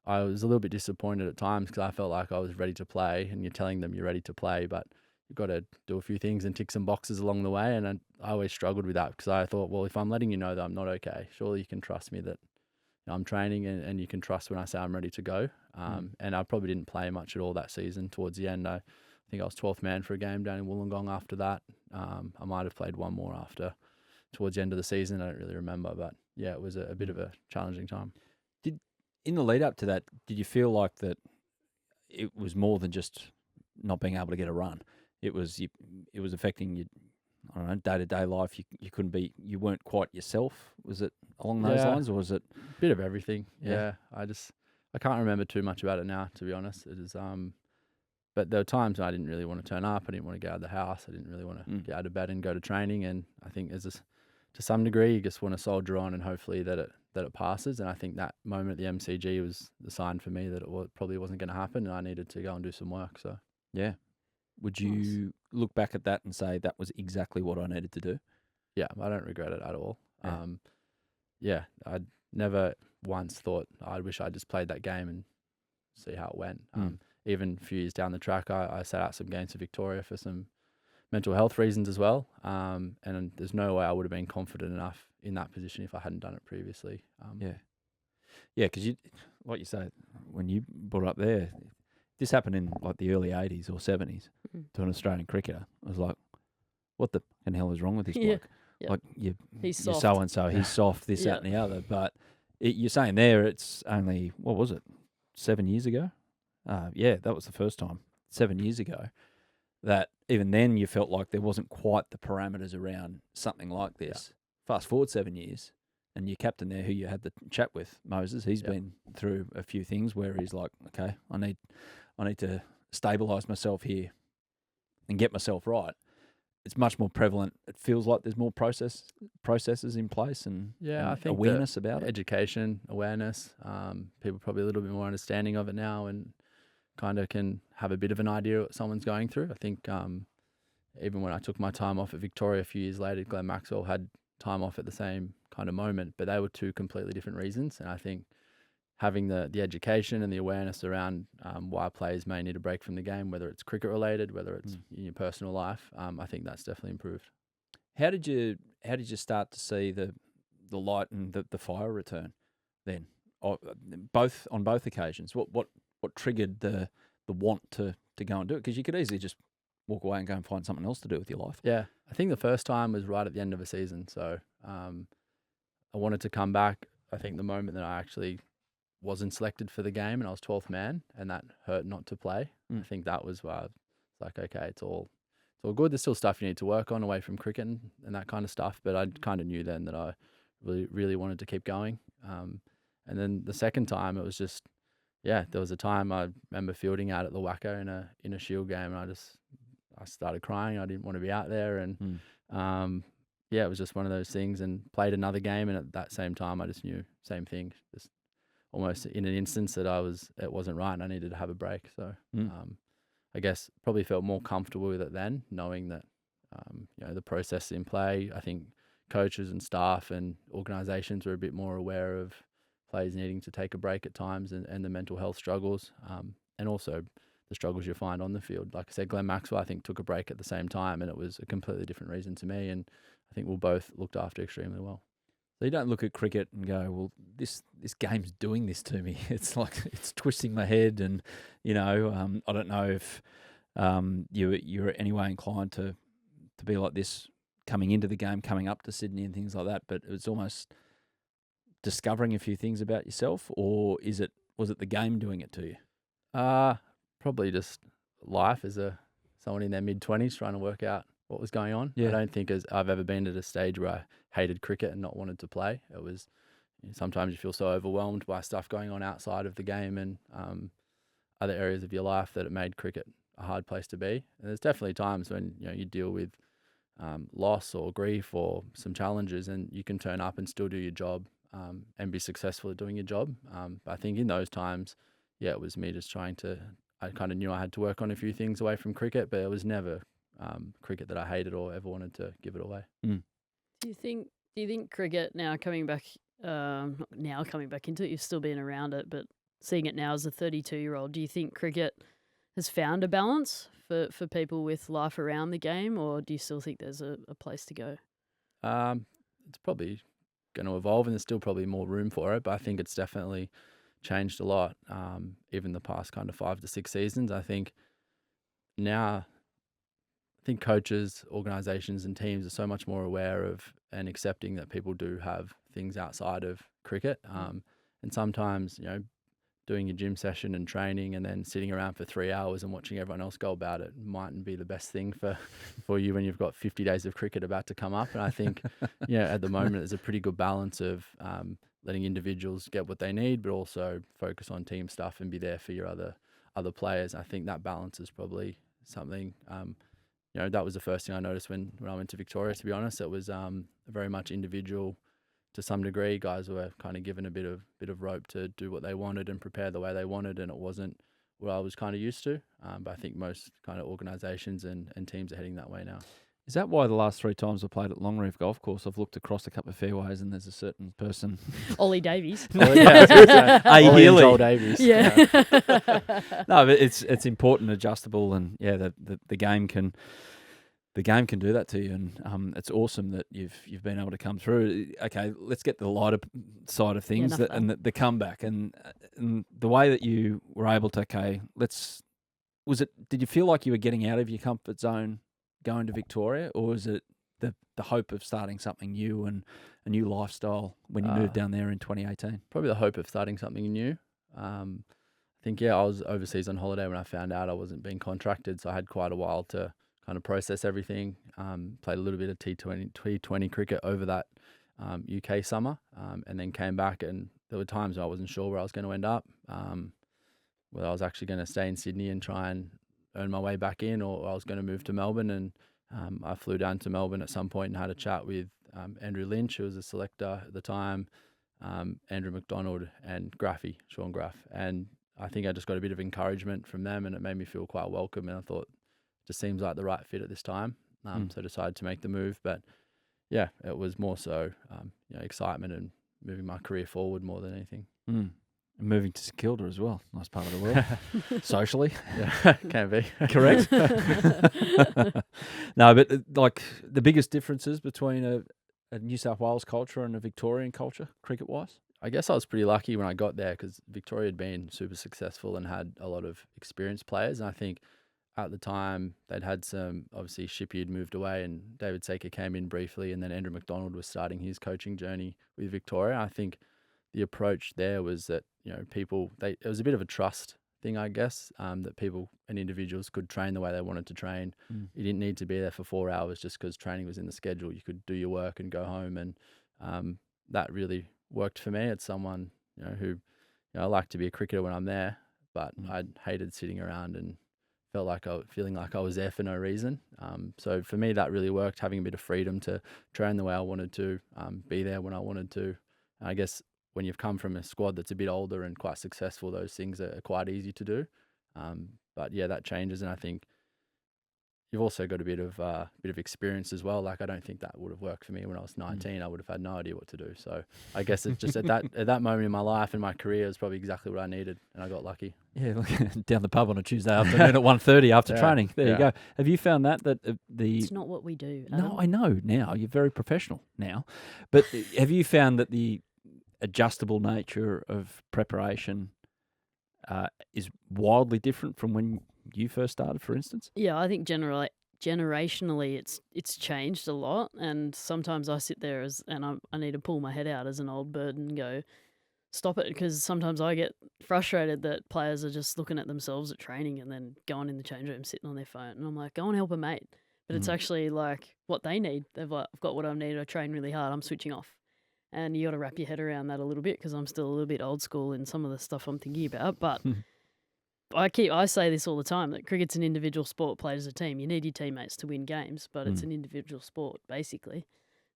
I was a little bit disappointed at times because I felt like I was ready to play, and you're telling them you're ready to play, but you've got to do a few things and tick some boxes along the way. And I always struggled with that because I thought, well, if I'm letting you know that I'm not okay, surely you can trust me that I'm training and you can trust when I say I'm ready to go. And I probably didn't play much at all that season. Towards the end, I think I was 12th man for a game down in Wollongong after that. I might have played one more towards the end of the season. I don't really remember, but it was a bit of a challenging time. In the lead up to that, did you feel like that it was more than just not being able to get a run? It was affecting your, I don't know, day-to-day life. You weren't quite yourself. Was it along those lines, or was it a bit of everything? Yeah. I can't remember too much about it now, to be honest. It is but there were times when I didn't really want to turn up. I didn't want to get out of the house. I didn't really want to get out of bed and go to training. And I think to some degree, you just want to soldier on and hopefully that it passes. And I think that moment at the MCG was the sign for me that it probably wasn't going to happen and I needed to go and do some work. So yeah. Would you look back at that and say that was exactly what I needed to do? Yeah, I don't regret it at all. Yeah. I never once thought I wish I just played that game and see how it went. Even a few years down the track, I sat out some games for Victoria for some mental health reasons as well. And there's no way I would have been confident enough in that position if I hadn't done it previously. Yeah, because like you say, when you brought up there, this happened in like the early 80s or 70s to an Australian cricketer. I was like, what the hell is wrong with this bloke? Yeah. Like, He's you're soft. so-and-so, he's soft, this, that, and the other. But you're saying there it's only, what was it, 7 years ago? Yeah, that was the first time, 7 years ago, that even then you felt like there wasn't quite the parameters around something like this. Fast forward 7 years, and your captain there who you had the chat with, Moses, he's been through a few things where he's like, okay, I need to stabilise myself here and get myself right. It's much more prevalent. It feels like there's more processes in place and I think awareness about it. Education, awareness. People probably a little bit more understanding of it now and kind of can have a bit of an idea what someone's going through. I think even when I took my time off at Victoria a few years later, Glenn Maxwell had time off at the same kind of moment, but they were two completely different reasons. And I think having the education and the awareness around why players may need a break from the game, whether it's cricket related, whether it's in your personal life, I think that's definitely improved. How did you start to see the light and the fire return then? On both occasions. What triggered the want to go and do it? Because you could easily just walk away and go and find something else to do with your life. Yeah, I think the first time was right at the end of a season. So I wanted to come back. I think the moment that I actually wasn't selected for the game and I was 12th man and that hurt not to play. I think that was where I was like, okay, it's all good. There's still stuff you need to work on away from cricket and that kind of stuff. But I kind of knew then that I really, really wanted to keep going. And then the second time it was just, there was a time I remember fielding out at the Wacker in a Shield game and I started crying. I didn't want to be out there. And it was just one of those things and played another game. And at that same time, I just knew same thing, just almost in an instance that it wasn't right and I needed to have a break. So I guess probably felt more comfortable with it then, knowing that, the process in play. I think coaches and staff and organisations were a bit more aware of players needing to take a break at times and the mental health struggles and also the struggles you find on the field. Like I said, Glenn Maxwell, I think, took a break at the same time and it was a completely different reason to me. And I think we both looked after extremely well. So you don't look at cricket and go, well, this game's doing this to me. It's like it's twisting my head, and I don't know if you're anyway inclined to be like this coming into the game, coming up to Sydney and things like that. But it's almost discovering a few things about yourself, or was it the game doing it to you? Probably just life as someone in their mid-20s trying to work out what was going on. I don't think I've ever been at a stage where I hated cricket and not wanted to play. It was sometimes you feel so overwhelmed by stuff going on outside of the game and other areas of your life that it made cricket a hard place to be. And there's definitely times when you deal with loss or grief or some challenges and you can turn up and still do your job and be successful at doing your job. But I think in those times, it was me just I kind of knew I had to work on a few things away from cricket, but it was never cricket that I hated or ever wanted to give it away. Do you think cricket now coming back into it, you've still been around it, but seeing it now as a 32-year-old, do you think cricket has found a balance for people with life around the game, or do you still think there's a place to go? It's probably going to evolve and there's still probably more room for it, but I think it's definitely changed a lot, even the past kind of 5 to 6 seasons. I think now coaches, organisations and teams are so much more aware of and accepting that people do have things outside of cricket. And sometimes, doing your gym session and training and then sitting around for 3 hours and watching everyone else go about it mightn't be the best thing for you when you've got 50 days of cricket about to come up. And I think, at the moment there's a pretty good balance of letting individuals get what they need, but also focus on team stuff and be there for your other players. I think that balance is probably something, that was the first thing I noticed when I went to Victoria, to be honest. It was very much individual to some degree. Guys were kind of given a bit of rope to do what they wanted and prepare the way they wanted, and it wasn't what I was kind of used to. But I think most kind of organisations and teams are heading that way now. Is that why the last 3 times I played at Longreef Golf Course, I've looked across a couple of fairways and there's a certain person... Ollie Davies. Ollie Healy. Joel Davies. Yeah. No, but it's important, adjustable, and the game can the game can do that to you, and it's awesome that you've been able to come through. Okay, let's get the lighter side of things, enough and the comeback, and the way that you were able to. Okay, did you feel like you were getting out of your comfort zone going to Victoria, or was it the hope of starting something new and a new lifestyle when you moved down there in 2018? Probably the hope of starting something new. I think, I was overseas on holiday when I found out I wasn't being contracted, so I had quite a while to kind of process everything. Played a little bit of T20 cricket over that UK summer, and then came back, and there were times when I wasn't sure where I was going to end up, whether I was actually going to stay in Sydney and try and earn my way back in, or I was going to move to Melbourne. And I flew down to Melbourne at some point and had a chat with Andrew Lynch, who was a selector at the time, Andrew McDonald and Sean Graff. And I think I just got a bit of encouragement from them, and it made me feel quite welcome. And I thought, it just seems like the right fit at this time. So I decided to make the move. But yeah, it was more so excitement and moving my career forward more than anything. And moving to St Kilda as well, nice part of the world, socially. Yeah, can be. Correct. No, but like the biggest differences between a New South Wales culture and a Victorian culture, cricket-wise? I guess I was pretty lucky when I got there because Victoria had been super successful and had a lot of experienced players. And I think at the time they'd had some, obviously Shippy had moved away and David Saker came in briefly, and then Andrew McDonald was starting his coaching journey with Victoria. I think the approach there was that, it was a bit of a trust thing, I guess, that people and individuals could train the way they wanted to train. You didn't need to be there for 4 hours just because training was in the schedule. You could do your work and go home, and that really worked for me. It's someone, who, I like to be a cricketer when I'm there, but I hated sitting around and feeling like I was there for no reason. So for me, that really worked, having a bit of freedom to train the way I wanted to, be there when I wanted to. And I guess when you've come from a squad that's a bit older and quite successful, those things are quite easy to do. But yeah, that changes, and I think you've also got a bit of experience as well. Like, I don't think that would have worked for me when I was 19. I would have had no idea what to do. So I guess it's just at that moment in my life and my career is probably exactly what I needed, and I got lucky. Yeah, look, down the pub on a Tuesday afternoon at 1:30 after training. There you go. Have you found that It's not what we do, Adam. No, I know now. You're very professional now. But have you found that the adjustable nature of preparation is wildly different from when you first started, for instance? Yeah, I think generationally it's changed a lot, and sometimes I sit there and I need to pull my head out as an old bird and go, stop it, because sometimes I get frustrated that players are just looking at themselves at training and then going in the change room sitting on their phone, and I'm like, go and help a mate. But it's actually like what they need. They've like, I've got what I need. I train really hard. I'm switching off. And you got to wrap your head around that a little bit, because I'm still a little bit old school in some of the stuff I'm thinking about. But I say this all the time, that cricket's an individual sport played as a team. You need your teammates to win games, but it's an individual sport, basically.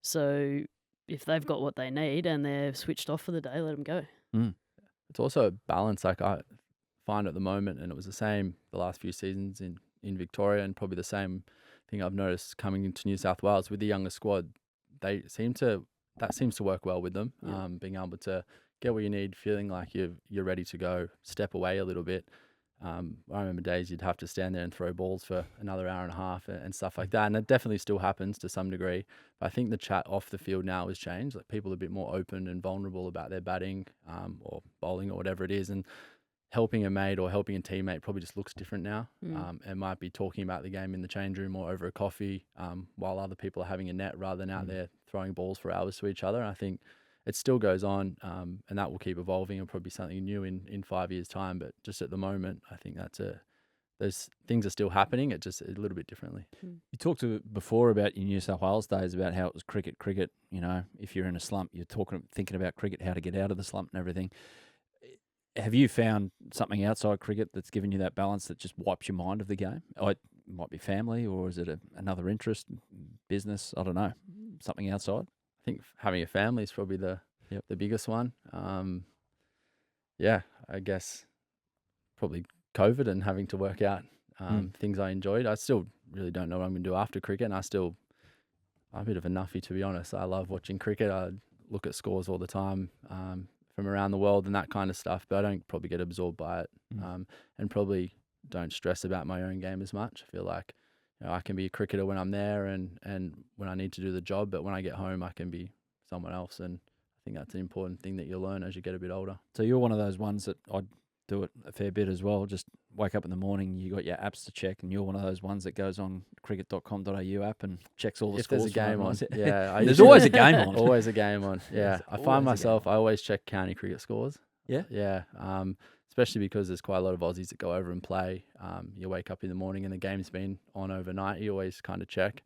So if they've got what they need and they're switched off for the day, let them go. It's also a balance. Like, I find at the moment, and it was the same the last few seasons in Victoria, and probably the same thing I've noticed coming into New South Wales with the younger squad. That seems to work well with them. Being able to get what you need, feeling like you're ready to go, step away a little bit. I remember days you'd have to stand there and throw balls for another hour and a half and stuff like that. And it definitely still happens to some degree. But I think the chat off the field now has changed. Like, people are a bit more open and vulnerable about their batting or bowling or whatever it is. And helping a mate or helping a teammate probably just looks different now. And might be talking about the game in the change room or over a coffee while other people are having a net, rather than out there throwing balls for hours to each other. And I think it still goes on, and that will keep evolving and probably something new in 5 years' time. But just at the moment, I think those things are still happening. It just a little bit differently. You talked before about your New South Wales days, about how it was cricket. If you're in a slump, you're thinking about cricket, how to get out of the slump and everything. Have you found something outside cricket that's given you that balance that just wipes your mind of the game? It might be family, or is it another interest, business? I don't know. Something outside? I think having a family is probably the biggest one. I guess probably COVID and having to work out things I enjoyed. I still really don't know what I'm going to do after cricket, and I'm a bit of a nuffy, to be honest. I love watching cricket. I look at scores all the time from around the world and that kind of stuff, but I don't probably get absorbed by it and probably don't stress about my own game as much. I feel like I can be a cricketer when I'm there and when I need to do the job, but when I get home, I can be someone else. And I think that's an important thing that you learn as you get a bit older. So you're one of those ones that I do it a fair bit as well. Just wake up in the morning, you got your apps to check, and you're one of those ones that goes on cricket.com.au app and checks all the If scores. there's a game on, yeah. There's always a game on. Always a game on, yeah. There's I always find a game myself, on. I always check county cricket scores. Yeah? Yeah, especially because there's quite a lot of Aussies that go over and play. You wake up in the morning and the game's been on overnight. You always kind of check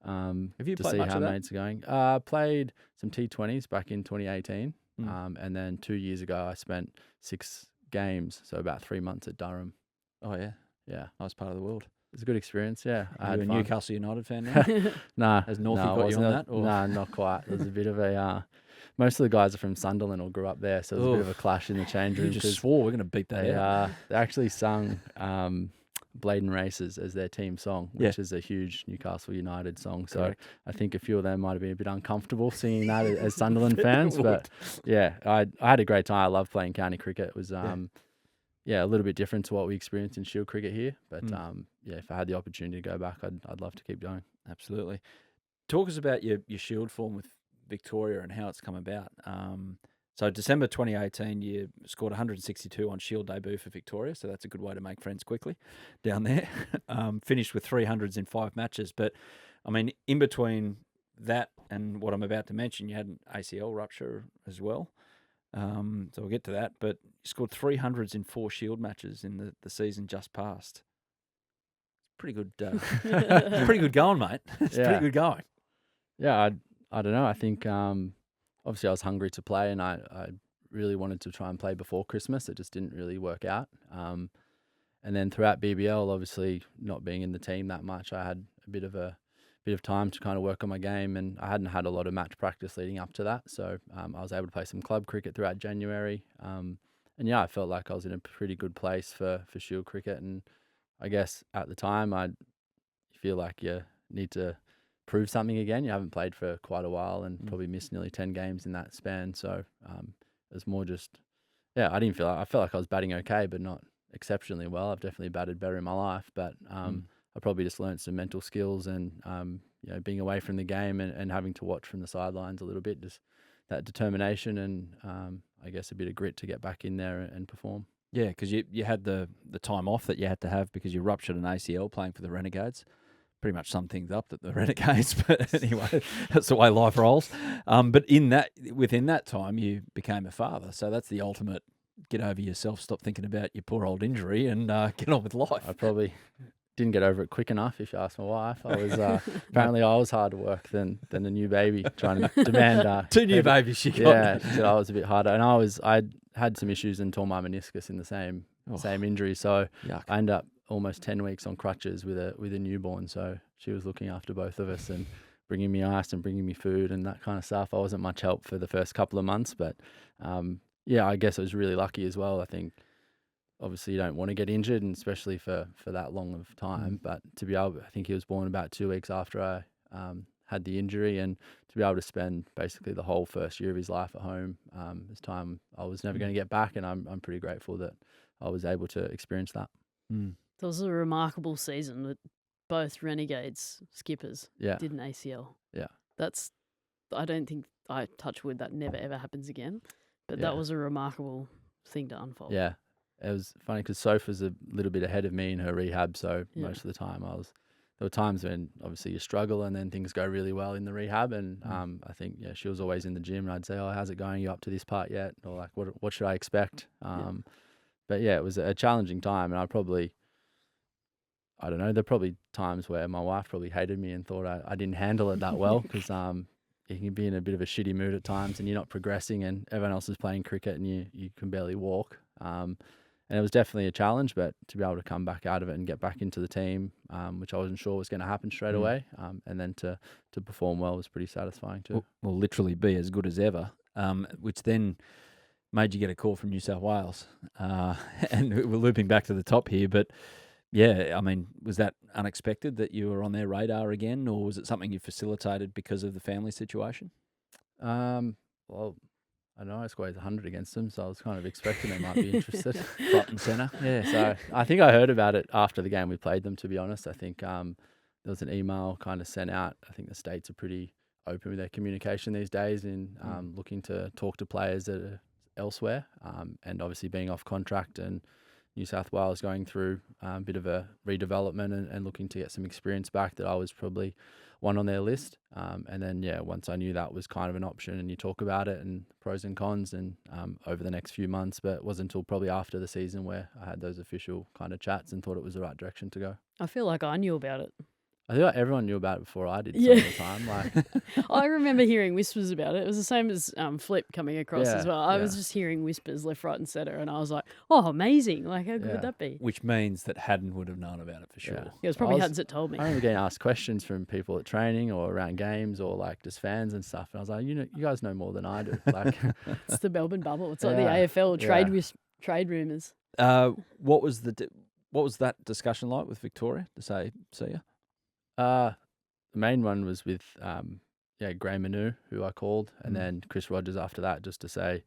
Have you to played see much how of that? mates are going. Played some T20s back in 2018, and then 2 years ago I spent 6 games, so about 3 months at Durham. Oh, yeah. Yeah, Nice part of the world. it was a good experience. Yeah, I Are had you a fun. Newcastle United fan now? Nah, Has Northie no, got you on that, or- Nah, not quite. There's a bit of a. Most of the guys are from Sunderland or grew up there, so there's a bit of a clash in the change You room. just 'cause swore we're going to beat that out. they actually sung Bladen Races as their team song, which is a huge Newcastle United song. So Correct. I think a few of them might have been a bit uncomfortable singing that as Sunderland fans. But yeah, I had a great time. I love playing county cricket. It was a little bit different to what we experienced in Shield cricket here. But if I had the opportunity to go back, I'd love to keep going. Absolutely. Talk us about your Shield form with Victoria and how it's come about. So December 2018, you scored 162 on Shield debut for Victoria, so that's a good way to make friends quickly down there. Finished with 300s in 5 matches. But, I mean, in between that and what I'm about to mention, you had an ACL rupture as well. So we'll get to that. But you scored 300s in 4 Shield matches in the season just passed. Pretty good. Pretty good going, mate. It's pretty good going. Yeah, I don't know. I think obviously I was hungry to play, and I really wanted to try and play before Christmas. It just didn't really work out. And then throughout BBL, obviously not being in the team that much, I had a bit of time to kind of work on my game, and I hadn't had a lot of match practice leading up to that. So I was able to play some club cricket throughout January. And yeah, I felt like I was in a pretty good place for Shield cricket. And I guess at the time, I feel like you need to prove something again. You haven't played for quite a while and probably missed nearly 10 games in that span. So it was more just, I felt like I was batting okay, but not exceptionally well. I've definitely batted better in my life, but I probably just learned some mental skills and, being away from the game and having to watch from the sidelines a little bit, just that determination and I guess a bit of grit to get back in there and perform. Yeah, because you had the time off that you had to have because you ruptured an ACL playing for the Renegades. Pretty much sum things up at the Renegades, but anyway, that's the way life rolls. But within that time, you became a father, so that's the ultimate get over yourself, stop thinking about your poor old injury, and get on with life. I probably didn't get over it quick enough. If you ask my wife, I was apparently I was harder work than a new baby trying to demand 2 new babies she got. Yeah, so I was a bit harder, and I had some issues and tore my meniscus in the same injury, so Yuck. I ended up almost 10 weeks on crutches with a newborn. So she was looking after both of us and bringing me ice and bringing me food and that kind of stuff. I wasn't much help for the first couple of months, but I guess I was really lucky as well. I think obviously you don't want to get injured, and especially for that long of time, but to be able, I think he was born about 2 weeks after I had the injury, and to be able to spend basically the whole first year of his life at home, this time I was never going to get back, and I'm pretty grateful that I was able to experience that. It was a remarkable season that both Renegades skippers did an ACL. Yeah. I don't think, I touch wood, that never ever happens again. But that was a remarkable thing to unfold. Yeah. It was funny because Soph was a little bit ahead of me in her rehab, so most of the time there were times when obviously you struggle and then things go really well in the rehab, and I think she was always in the gym, and I'd say, "Oh, how's it going? You up to this part yet?" Or like, "What should I expect?" But yeah, it was a challenging time, and I don't know, there are probably times where my wife probably hated me and thought I didn't handle it that well because you can be in a bit of a shitty mood at times and you're not progressing and everyone else is playing cricket and you can barely walk. And it was definitely a challenge, but to be able to come back out of it and get back into the team, which I wasn't sure was going to happen straight away, and then to perform well was pretty satisfying too. Well, literally be as good as ever, which then made you get a call from New South Wales. And we're looping back to the top here, but yeah, I mean, was that unexpected that you were on their radar again, or was it something you facilitated because of the family situation? Well, I know I scored 100 against them, so I was kind of expecting they might be interested. Front and centre. Yeah, so I think I heard about it after the game we played them, to be honest. I think there was an email kind of sent out. I think the States are pretty open with their communication these days in looking to talk to players that are elsewhere, and obviously being off contract and New South Wales going through a bit of a redevelopment and looking to get some experience back, that I was probably one on their list. And then, once I knew that was kind of an option and you talk about it and pros and cons and over the next few months, but it wasn't until probably after the season where I had those official kind of chats and thought it was the right direction to go. I feel like I knew about it. I think everyone knew about it before I did some of the time. Like, I remember hearing whispers about it. It was the same as Flip coming across as well. I was just hearing whispers left, right and centre, and I was like, oh, amazing. Like, how good would that be? Which means that Haddon would have known about it for sure. Yeah, it was probably Haddon's that told me. I remember getting asked questions from people at training or around games or like just fans and stuff. And I was like, you guys know more than I do. Like, it's the Melbourne bubble. It's like the AFL trade rumours. What was that discussion like with Victoria to say, see ya? The main one was with Gray Manu, who I called, and then Chris Rogers after that, just to say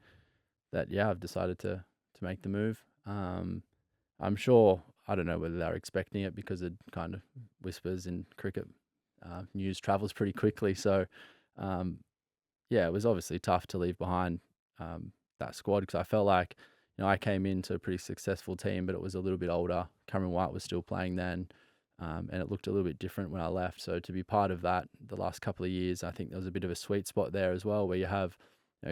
that I've decided to make the move. I'm sure, I don't know whether they're expecting it because it kind of whispers in cricket news travels pretty quickly. So it was obviously tough to leave behind that squad, because I felt like I came into a pretty successful team, but it was a little bit older. Cameron White was still playing then. And it looked a little bit different when I left. So to be part of that the last couple of years, I think there was a bit of a sweet spot there as well, where you have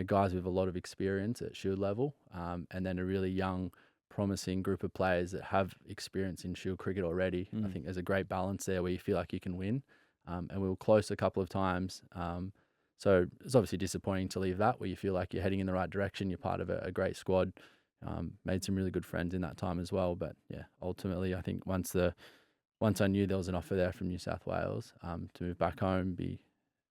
guys with a lot of experience at Shield level, and then a really young, promising group of players that have experience in Shield cricket already. I think there's a great balance there where you feel like you can win. And we were close a couple of times. So it's obviously disappointing to leave that, where you feel like you're heading in the right direction. You're part of a great squad. Made some really good friends in that time as well. But ultimately, I think once I knew there was an offer there from New South Wales to move back home, be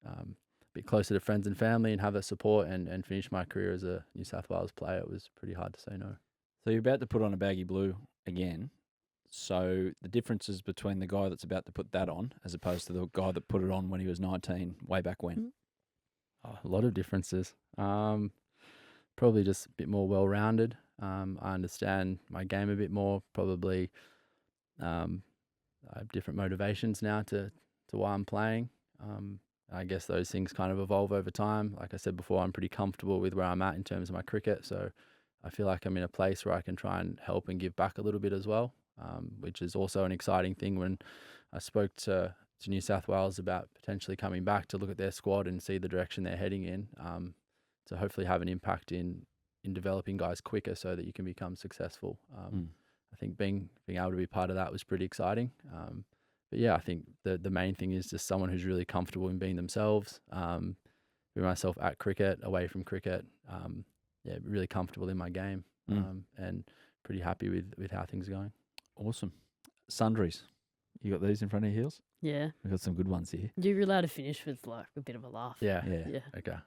a bit closer to friends and family and have that support and finish my career as a New South Wales player, it was pretty hard to say no. So you're about to put on a baggy blue again. So the differences between the guy that's about to put that on as opposed to the guy that put it on when he was 19, way back when? A lot of differences. Probably just a bit more well-rounded. I understand my game a bit more, probably I have different motivations now to why I'm playing. I guess those things kind of evolve over time. Like I said before, I'm pretty comfortable with where I'm at in terms of my cricket. So I feel like I'm in a place where I can try and help and give back a little bit as well, which is also an exciting thing. When I spoke to New South Wales about potentially coming back to look at their squad and see the direction they're heading in, to hopefully have an impact in developing guys quicker so that you can become successful. I think being able to be part of that was pretty exciting. But I think the main thing is just someone who's really comfortable in being themselves, be myself at cricket, away from cricket, really comfortable in my game, and pretty happy with how things are going. Awesome. Sundries. You got these in front of your heels? Yeah. We've got some good ones here. You're allowed to finish with like a bit of a laugh. Yeah. That Okay.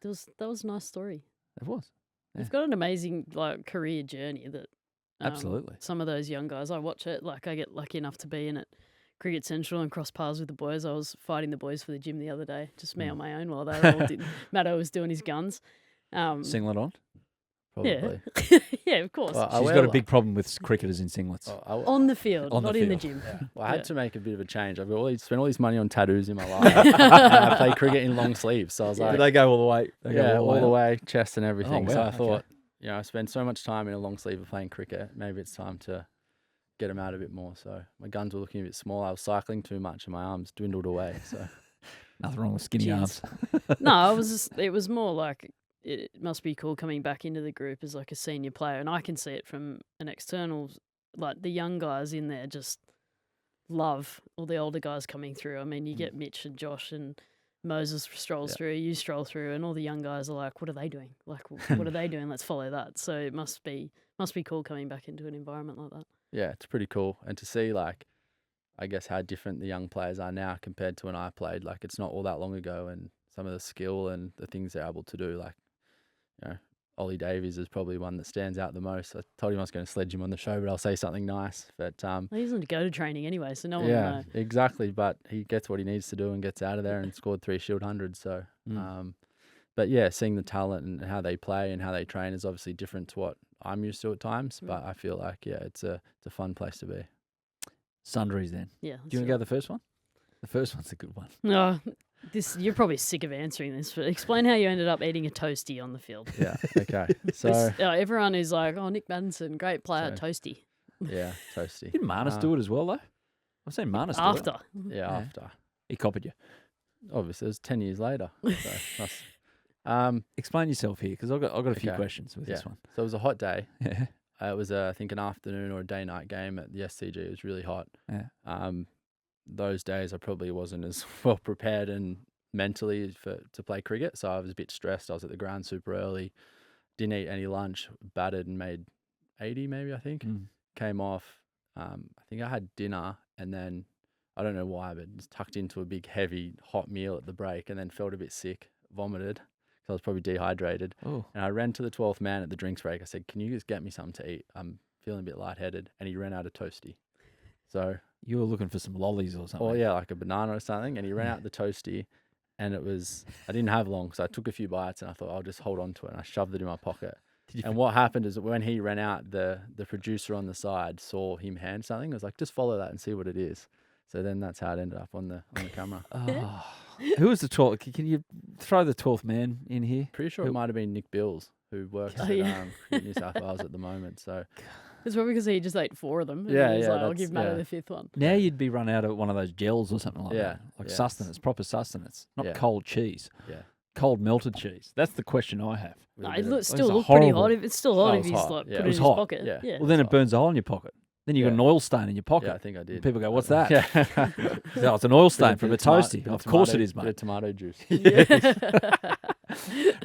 was a nice story. It was. Yeah. You've got an amazing career journey that absolutely. Some of those young guys, I watch it. Like I get lucky enough to be in it, Cricket Central, and cross paths with the boys. I was fighting the boys for the gym the other day, just me on my own while they were all Matto was doing his guns. Singlet on? Probably. Yeah, of course. Well, she's got a big problem with cricketers in singlets. On the field, not in the gym. Yeah. Well, I had to make a bit of a change. I've spent all this money on tattoos in my life. I play cricket in long sleeves, so I was like, did they go all the way? All the way, chest and everything. Oh, wow. So I thought, I spend so much time in a long sleeve of playing cricket. Maybe it's time to get them out a bit more. So my guns were looking a bit small. I was cycling too much, and my arms dwindled away. So nothing wrong with skinny arms. No, it was more like it must be cool coming back into the group as like a senior player, and I can see it from an external. Like the young guys in there just love all the older guys coming through. I mean, you get Mitch and Josh and Moses strolls through, you stroll through, and all the young guys are like, what are they doing? Like, what are they doing? Let's follow that. So it must be cool coming back into an environment like that. Yeah, it's pretty cool. And to see, like, I guess how different the young players are now compared to when I played. Like, it's not all that long ago, and some of the skill and the things they're able to do, like, Ollie Davies is probably one that stands out the most. I told him I was going to sledge him on the show, but I'll say something nice. But he doesn't go to training anyway, so no one will know. Exactly. But he gets what he needs to do and gets out of there and scored 3 Shield hundreds. So, but seeing the talent and how they play and how they train is obviously different to what I'm used to at times. But I feel like it's a fun place to be. Sundries then. Yeah. Do you want to go to the first one? The first one's a good one. No, you're probably sick of answering this, but explain how you ended up eating a toastie on the field. Yeah. Okay. So Everyone is like, "Oh, Nic Maddinson, great player, So- toastie." yeah, toasty. Didn't Marnus do it as well, though? I've seen Marnus do it. After, Yeah, Yeah. after. He copied you. Obviously, it was 10 years later. So Explain yourself here, because I've got a few Okay. questions with this Yeah. one. so it was a hot day. Yeah. It was, I think, an afternoon or a day-night game at the SCG. It was really hot. Yeah. Those days, I probably wasn't as well prepared and mentally to play cricket, so I was a bit stressed. I was at the ground super early, didn't eat any lunch, batted and made 80 maybe, I think. Came off. I think I had dinner, and then I don't know why, but just tucked into a big, heavy, hot meal at the break, and then felt a bit sick, vomited. So I was probably dehydrated. Oh. And I ran to the 12th man at the drinks break. I said, "Can you just get me something to eat? I'm feeling a bit lightheaded." And he ran out of toasty. So, You were looking for some lollies or something. or yeah, like a banana or something. And he ran out the toasty, and I didn't have long, so I took a few bites, and I thought I'll just hold on to it. And I shoved it in my pocket. And what happened is that when he ran out, the producer on the side saw him hand something. I was like, "Just follow that and see what it is." So then that's how it ended up on the camera. Oh. Who was the 12th? Can you throw the 12th man in here? Pretty sure it might have been Nick Bills, who works Oh, at yeah. New South Wales at the moment. So it's probably because he just ate 4 of them. And Yeah, he was yeah, like, I'll that's- give Matto yeah. the 5th one. Now you'd be run out of one of those gels or something like Yeah, that. Like yeah. sustenance, proper sustenance, not Yeah. cold cheese. yeah, Cold melted cheese. That's the question I have. with No, a it bit of- looks still a look pretty horrible- hot. It's still hot Oh, if it's he's hot. like Yeah. put It it was in his hot. pocket. Yeah. Yeah. Well, then it hot. burns a hole in your pocket. Then you got Yeah. an oil stain in your pocket. Yeah, I think I did. People go, "What's that?" Yeah. Oh, it's an oil stain Bit from a of toma- toasty. bit Of course tomato- it is, bit of mate. tomato juice.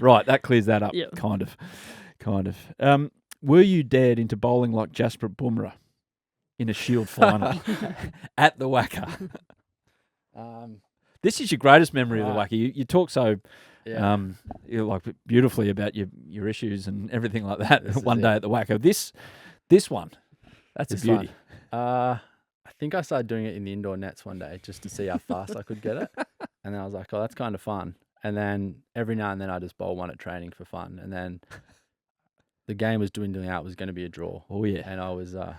Right, that clears that up. Yep. Kind of. Were you dared into bowling like Jasprit Bumrah in a Shield final at the Wacker? This is your greatest memory of the Right. Wacker. You talk so Yeah. you like beautifully about your issues and everything like that. This is One it. day at the Wacker. This one, that's It's a beauty. fun. I think I started doing it in the indoor nets one day just to see how fast I could get it. And then I was like, "Oh, that's kind of fun." And then every now and then I just bowl one at training for fun. And then the game was dwindling out. It was going to be a draw. Oh yeah. And I was, no,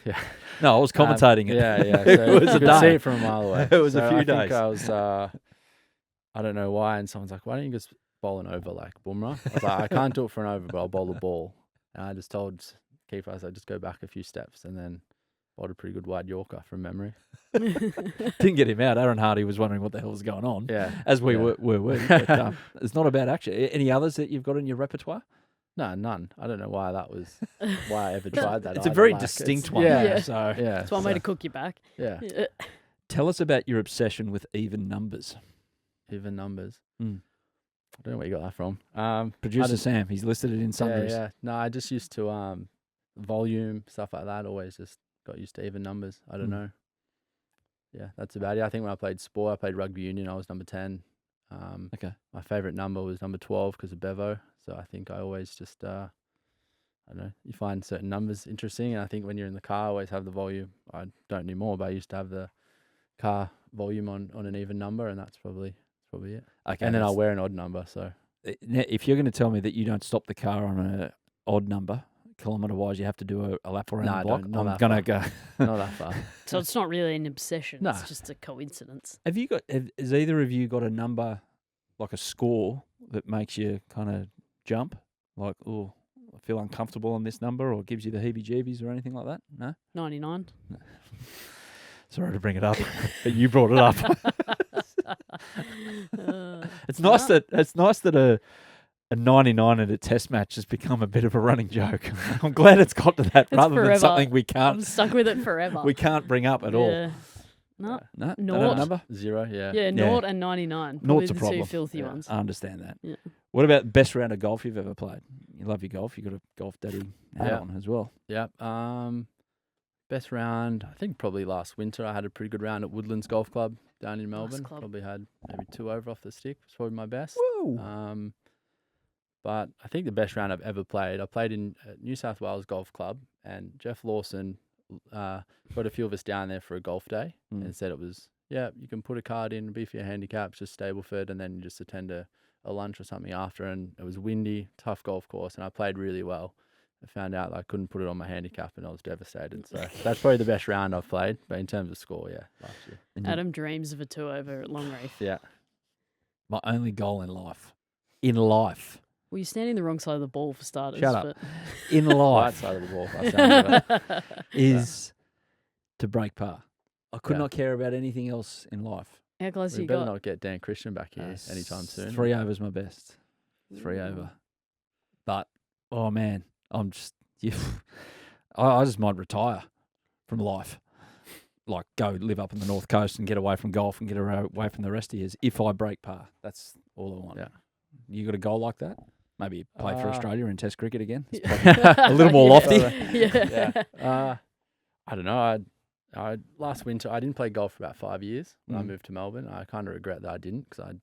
yeah. No, I was commentating it. Yeah, yeah. It So was you a could see day. it from a mile away. It was a So few I think days. I was, I don't know why. And someone's like, "Why don't you just bowl an over like Bumrah?" I was like, "I can't do it for an over, but I'll bowl the ball." And I just told keeper, I said, "Just go back a few steps," and then bowled a pretty good wide Yorker from memory. Didn't get him out. Aaron Hardy was wondering what the hell was going on. Yeah. As we Yeah. were. But, it's not a bad action. Any others that you've got in your repertoire? No, none. I don't know why I ever tried that. It's a either. very Like, distinct one. Yeah. Yeah. So Yeah. It's one way so- to cook you back. Yeah. tell us about your obsession with even numbers. Even numbers. Mm. I don't know where you got that from. Producer just- Sam, he's listed it in sundries. Yeah. No, I just used to volume stuff like that. Always just got used to even numbers. I don't Mm. know. Yeah, that's about it. I think when I played sport, I played rugby union. I was number 10. Okay. My favorite number was number 12 because of Bevo. So I think I always just I don't know. You find certain numbers interesting, and I think when you're in the car, I always have the volume. I don't anymore, but I used to have the car volume on an even number, and that's probably it. Okay. And then I'll wear an odd number. So Now, if you're going to tell me that you don't stop the car on an odd number, kilometre-wise, you have to do a lap around No, the I block. don't. Not I'm that going to go. not that far. So it's not really an obsession. No. It's just a coincidence. Has either of you got a number, like a score, that makes you kind of jump? Like, oh, I feel uncomfortable on this number, or gives you the heebie-jeebies or anything like that? No? 99. Sorry to bring it up, but you brought it up. It's nice no. that a 99 at a test match has become a bit of a running joke. I'm glad it's got to that It's rather than forever. something we I'm can't stuck with it forever. bring up at all. Yeah. No. No, Naught. that number. 0, yeah. Yeah, naught and 99. Probably Naught's a the problem. two filthy Yeah. ones. I understand that. Yeah. What about best round of golf you've ever played? You love your golf. You got a golf daddy hat Yeah. on as well. Yeah. Best round, I think probably last winter. I had a pretty good round at Woodlands Golf Club down in Melbourne. club. Probably had maybe 2 over off the stick. It's probably my best. Woo! But I think the best round I've ever played, I played in New South Wales Golf Club, and Jeff Lawson got a few of us down there for a golf day and said it was, you can put a card in, be for your handicaps, just Stableford, and then you just attend a lunch or something after. And it was windy, tough golf course, and I played really well. I found out that I couldn't put it on my handicap, and I was devastated. So that's probably the best round I've played. But in terms of score, yeah, last year. Adam dreams of a 2-over at Long Reef. Yeah. My only goal in life. In life. Well, you're standing the wrong side of the ball for starters. Shut up. But... In Right life side of the ball. By the sound of it. is to break par. I could Yeah. not care about anything else in life. How close We you better got? not get Dan Christian back here anytime soon. 3 overs my best. 3 Ooh. over. But, oh man, I'm just, I just might retire from life. Like, go live up on the North Coast and get away from golf and get away from the rest of years if I break par. That's all I want. Yeah. You got a goal like that? Maybe play for Australia in Test cricket again? It's Yeah. a little more lofty. Yeah. I don't know. I last winter I didn't play golf for about 5 years when I Mm. moved to Melbourne. I kind of regret that I didn't because I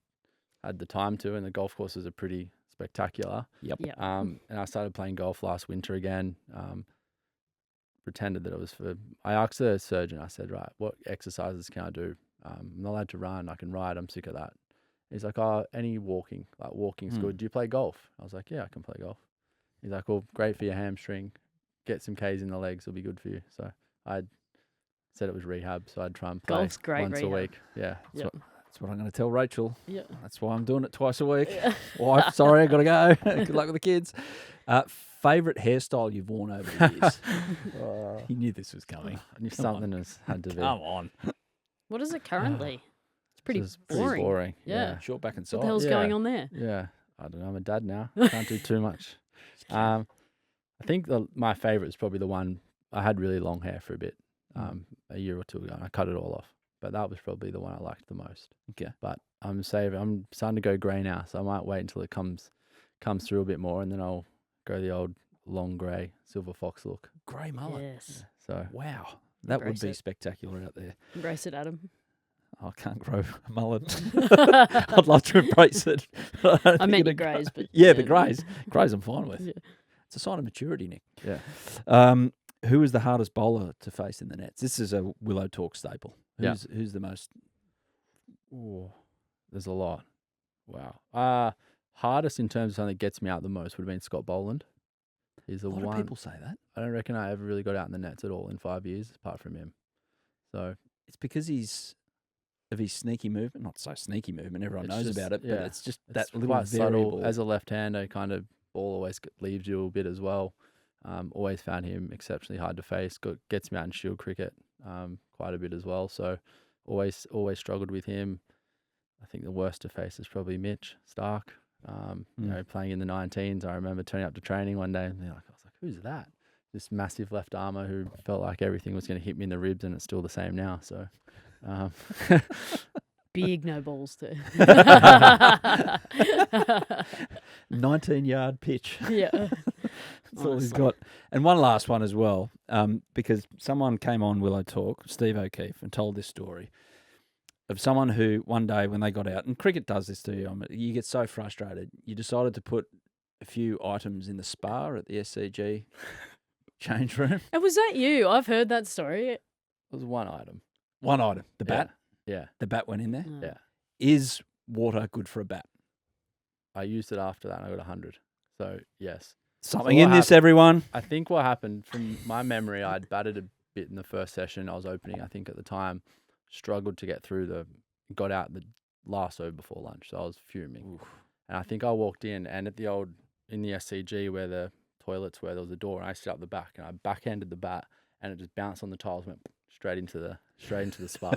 had the time to, and the golf courses are pretty spectacular. Yep. Yeah. And I started playing golf last winter again. Pretended that it was for. I asked the surgeon. I said, right, what exercises can I do? I'm not allowed to run. I can ride. I'm sick of that. He's like, oh, any walking. Like walking's good. Do you play golf? I was like, yeah, I can play golf. He's like, well, great for your hamstring. Get some K's in the legs. It'll be good for you. So I said it was rehab. So I'd try and play Golf's great once a rehab. week. Yeah. Yep. That's what I'm going to tell Rachel. Yeah. That's why I'm doing it twice a week. Yeah. Wife, sorry, I got to go. Good luck with the kids. Favourite hairstyle you've worn over the years? You knew this was coming. I knew Come something has had to be. Come on. What is it currently? It's pretty This is boring. Yeah. Short back and What side. the hell's Yeah. going on there? Yeah. I don't know. I'm a dad now. Can't do too much. I think my favourite is probably the one I had really long hair for a bit, a year or two ago, and I cut it all off. But that was probably the one I liked the most. Okay. But I'm starting to go grey now, so I might wait until it comes through a bit more, and then I'll go the old long grey silver fox look. Grey mullet. Yes. So Wow. That would Embrace be it. spectacular out there. Embrace it, Adam. I can't grow a mullet. I'd love to embrace it. I meant your greys, but yeah, the greys. Greys I'm fine with. Yeah. It's a sign of maturity, Nick. yeah, Who is the hardest bowler to face in the nets? This is a Willow Talk staple. Yeah. Who's the most? Ooh, there's a lot. Wow. Hardest in terms of something that gets me out the most would have been Scott Boland. He's the A lot one. of people say that. I don't reckon I ever really got out in the nets at all in 5 years, apart from him. So It's because of his sneaky movement. Not so sneaky movement. Everyone It's knows just- about it, but yeah, it's just it's that little quite variable. subtle. As a left-hander, kind of ball always leaves you a bit as well. Always found him exceptionally hard to face. Gets me out in shield cricket quite a bit as well. So always struggled with him. I think the worst to face is probably Mitch Starc. You know, playing in the 19s. I remember turning up to training one day and I was like, who's that? This massive left armour who felt like everything was going to hit me in the ribs, and it's still the same now. So, Big no balls too. 19-yard pitch. Yeah. That's all he's Honestly. got. And one last one as well, because someone came on Willow Talk, Steve O'Keefe, and told this story of someone who one day when they got out, and cricket does this to you, you get so frustrated, you decided to put a few items in the spa at the SCG change room. And was that you? I've heard that story. it was one item. One item, the bat. Yeah. The bat went in there. Oh. Yeah. Is water good for a bat? I used it after that and I got 100. So, yes. Something what in this, happened- everyone. I think what happened, from my memory, I'd batted a bit in the first session I was opening, I think at the time, struggled to get through got out the last over before lunch, so I was fuming. And I think I walked in, and in the SCG where the toilets were, there was a door, and I stood up the back, and I backhanded the bat, and it just bounced on the tiles, went straight into the spa.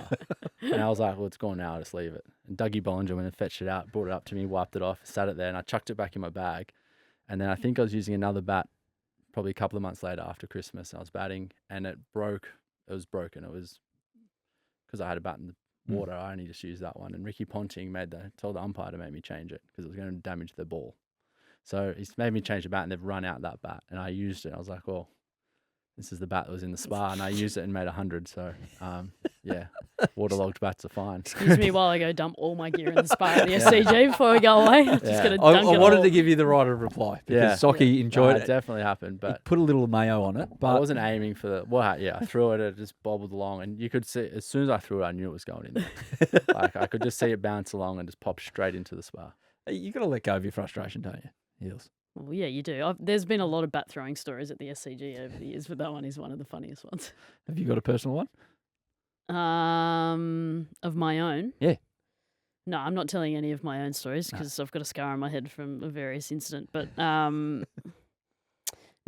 And I was like, well, it's gone now, I'll just leave it. And Dougie Bollinger went and fetched it out, brought it up to me, wiped it off, sat it there, and I chucked it back in my bag. And then I think I was using another bat probably a couple of months later after Christmas, and I was batting, and it broke. It was broken. It was because I had a bat in the water. I only just used that one. And Ricky Ponting told the umpire to make me change it because it was going to damage the ball. So he's made me change the bat, and they've run out that bat. And I used it. I was like, well, this is the bat that was in the spa, and I used it and made 100. So, yeah, waterlogged bats are fine. Excuse me while I go dump all my gear in the spa at the SCG before we go away. Just Yeah. gonna I dunk it wanted all. to give you the right of reply because Yeah. Socky enjoyed It it. definitely happened, He but put a little mayo on it, I but wasn't aiming for the. Well, yeah, I threw it just bobbled along, and you could see as soon as I threw it, I knew it was going in there. Like I could just see it bounce along and just pop straight into the spa. you got to let go of your frustration, don't you, Heels? Well, yeah, you do. There's been a lot of bat throwing stories at the SCG over the years, but that one is one of the funniest ones. Have you got a personal one? Of my own? Yeah. No, I'm not telling any of my own stories because I've got a scar on my head from a various incident. But no,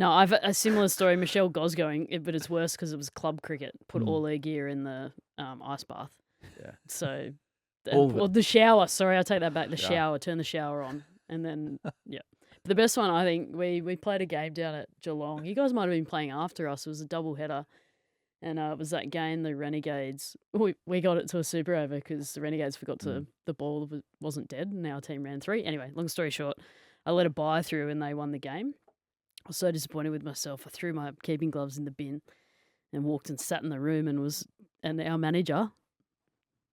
I've a similar story. Michelle Gosgoing, but it's worse because it was club cricket. Put all their gear in the ice bath. Yeah. So, All of the shower. Sorry, I take that back. The shower. Turn the shower on, and then yeah. The best one, I think, we played a game down at Geelong. You guys might have been playing after us. It was a double header. And it was that game, the Renegades. We got it to a super over because the Renegades forgot to the ball wasn't dead, and our team ran 3. Anyway, long story short, I let a bye through and they won the game. I was so disappointed with myself. I threw my keeping gloves in the bin and walked and sat in the room and our manager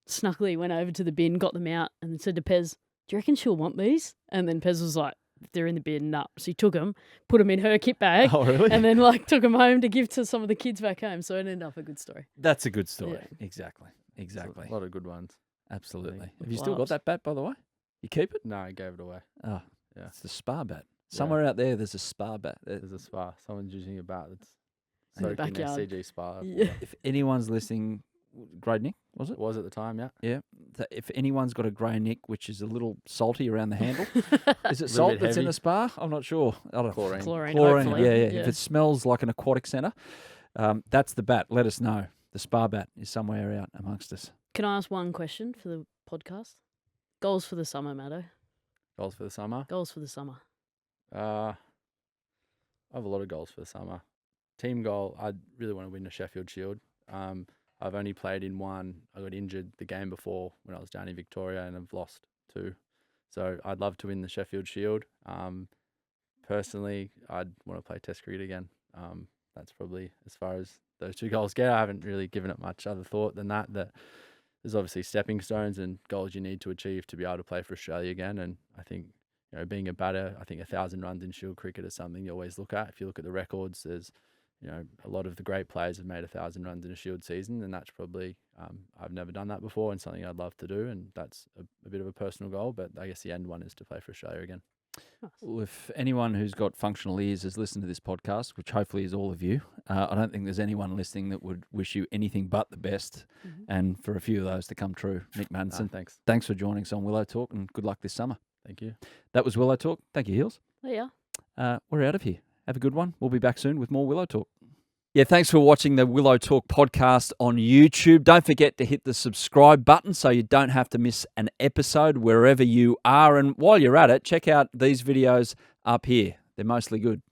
snuckily went over to the bin, got them out, and said to Pez, "Do you reckon she'll want these?" And then Pez was like, "They're in the bin." Nah. So he took them, put them in her kit bag, Oh, really? and then took them home to give to some of the kids back home. So it ended up a good story. That's a good story. Yeah. Exactly. A lot of good ones. Absolutely. Yeah. Have you still got that bat, by the way? You keep it? No, I gave it away. Oh, Yeah. it's the spa bat. Somewhere out there, there's a spa bat. There's a spa. Someone's using a bat that's In the soaked in backyard. SCG spa. Yeah. If anyone's listening, grey Nick, was it? It was at the time, yeah. Yeah. If anyone's got a grey Nick, which is a little salty around the handle, is it Little salt bit that's in heavy. a spa? I'm not sure. I don't know. Chlorine. Chlorine, Chlorine, hopefully. yeah. If it smells like an aquatic centre, that's the bat. Let us know. The spa bat is somewhere out amongst us. Can I ask one question for the podcast? Goals for the summer, Maddo. Goals for the summer. Goals for the summer. I have a lot of goals for the summer. Team goal, I really want to win the Sheffield Shield. I've only played in one. I got injured the game before when I was down in Victoria, and I've lost 2. So I'd love to win the Sheffield Shield. Personally, I'd want to play Test cricket again. That's probably as far as those 2 goals go. I haven't really given it much other thought than that. That there's obviously stepping stones and goals you need to achieve to be able to play for Australia again. And I think, being a batter, I think 1,000 runs in Shield cricket is something you always look at. If you look at the records, there's, a lot of the great players have made 1,000 runs in a Shield season, and that's probably, I've never done that before and something I'd love to do, and that's a bit of a personal goal, but I guess the end one is to play for Australia again. Well, if anyone who's got functional ears has listened to this podcast, which hopefully is all of you, I don't think there's anyone listening that would wish you anything but the best, and for a few of those to come true. Nic Maddinson, thanks for joining us on Willow Talk, and good luck this summer. Thank you. That was Willow Talk. Thank you, Heels. Yeah. We're out of here. Have a good one. We'll be back soon with more Willow Talk. Yeah, thanks for watching the Willow Talk podcast on YouTube. Don't forget to hit the subscribe button so you don't have to miss an episode wherever you are. And while you're at it, check out these videos up here. They're mostly good.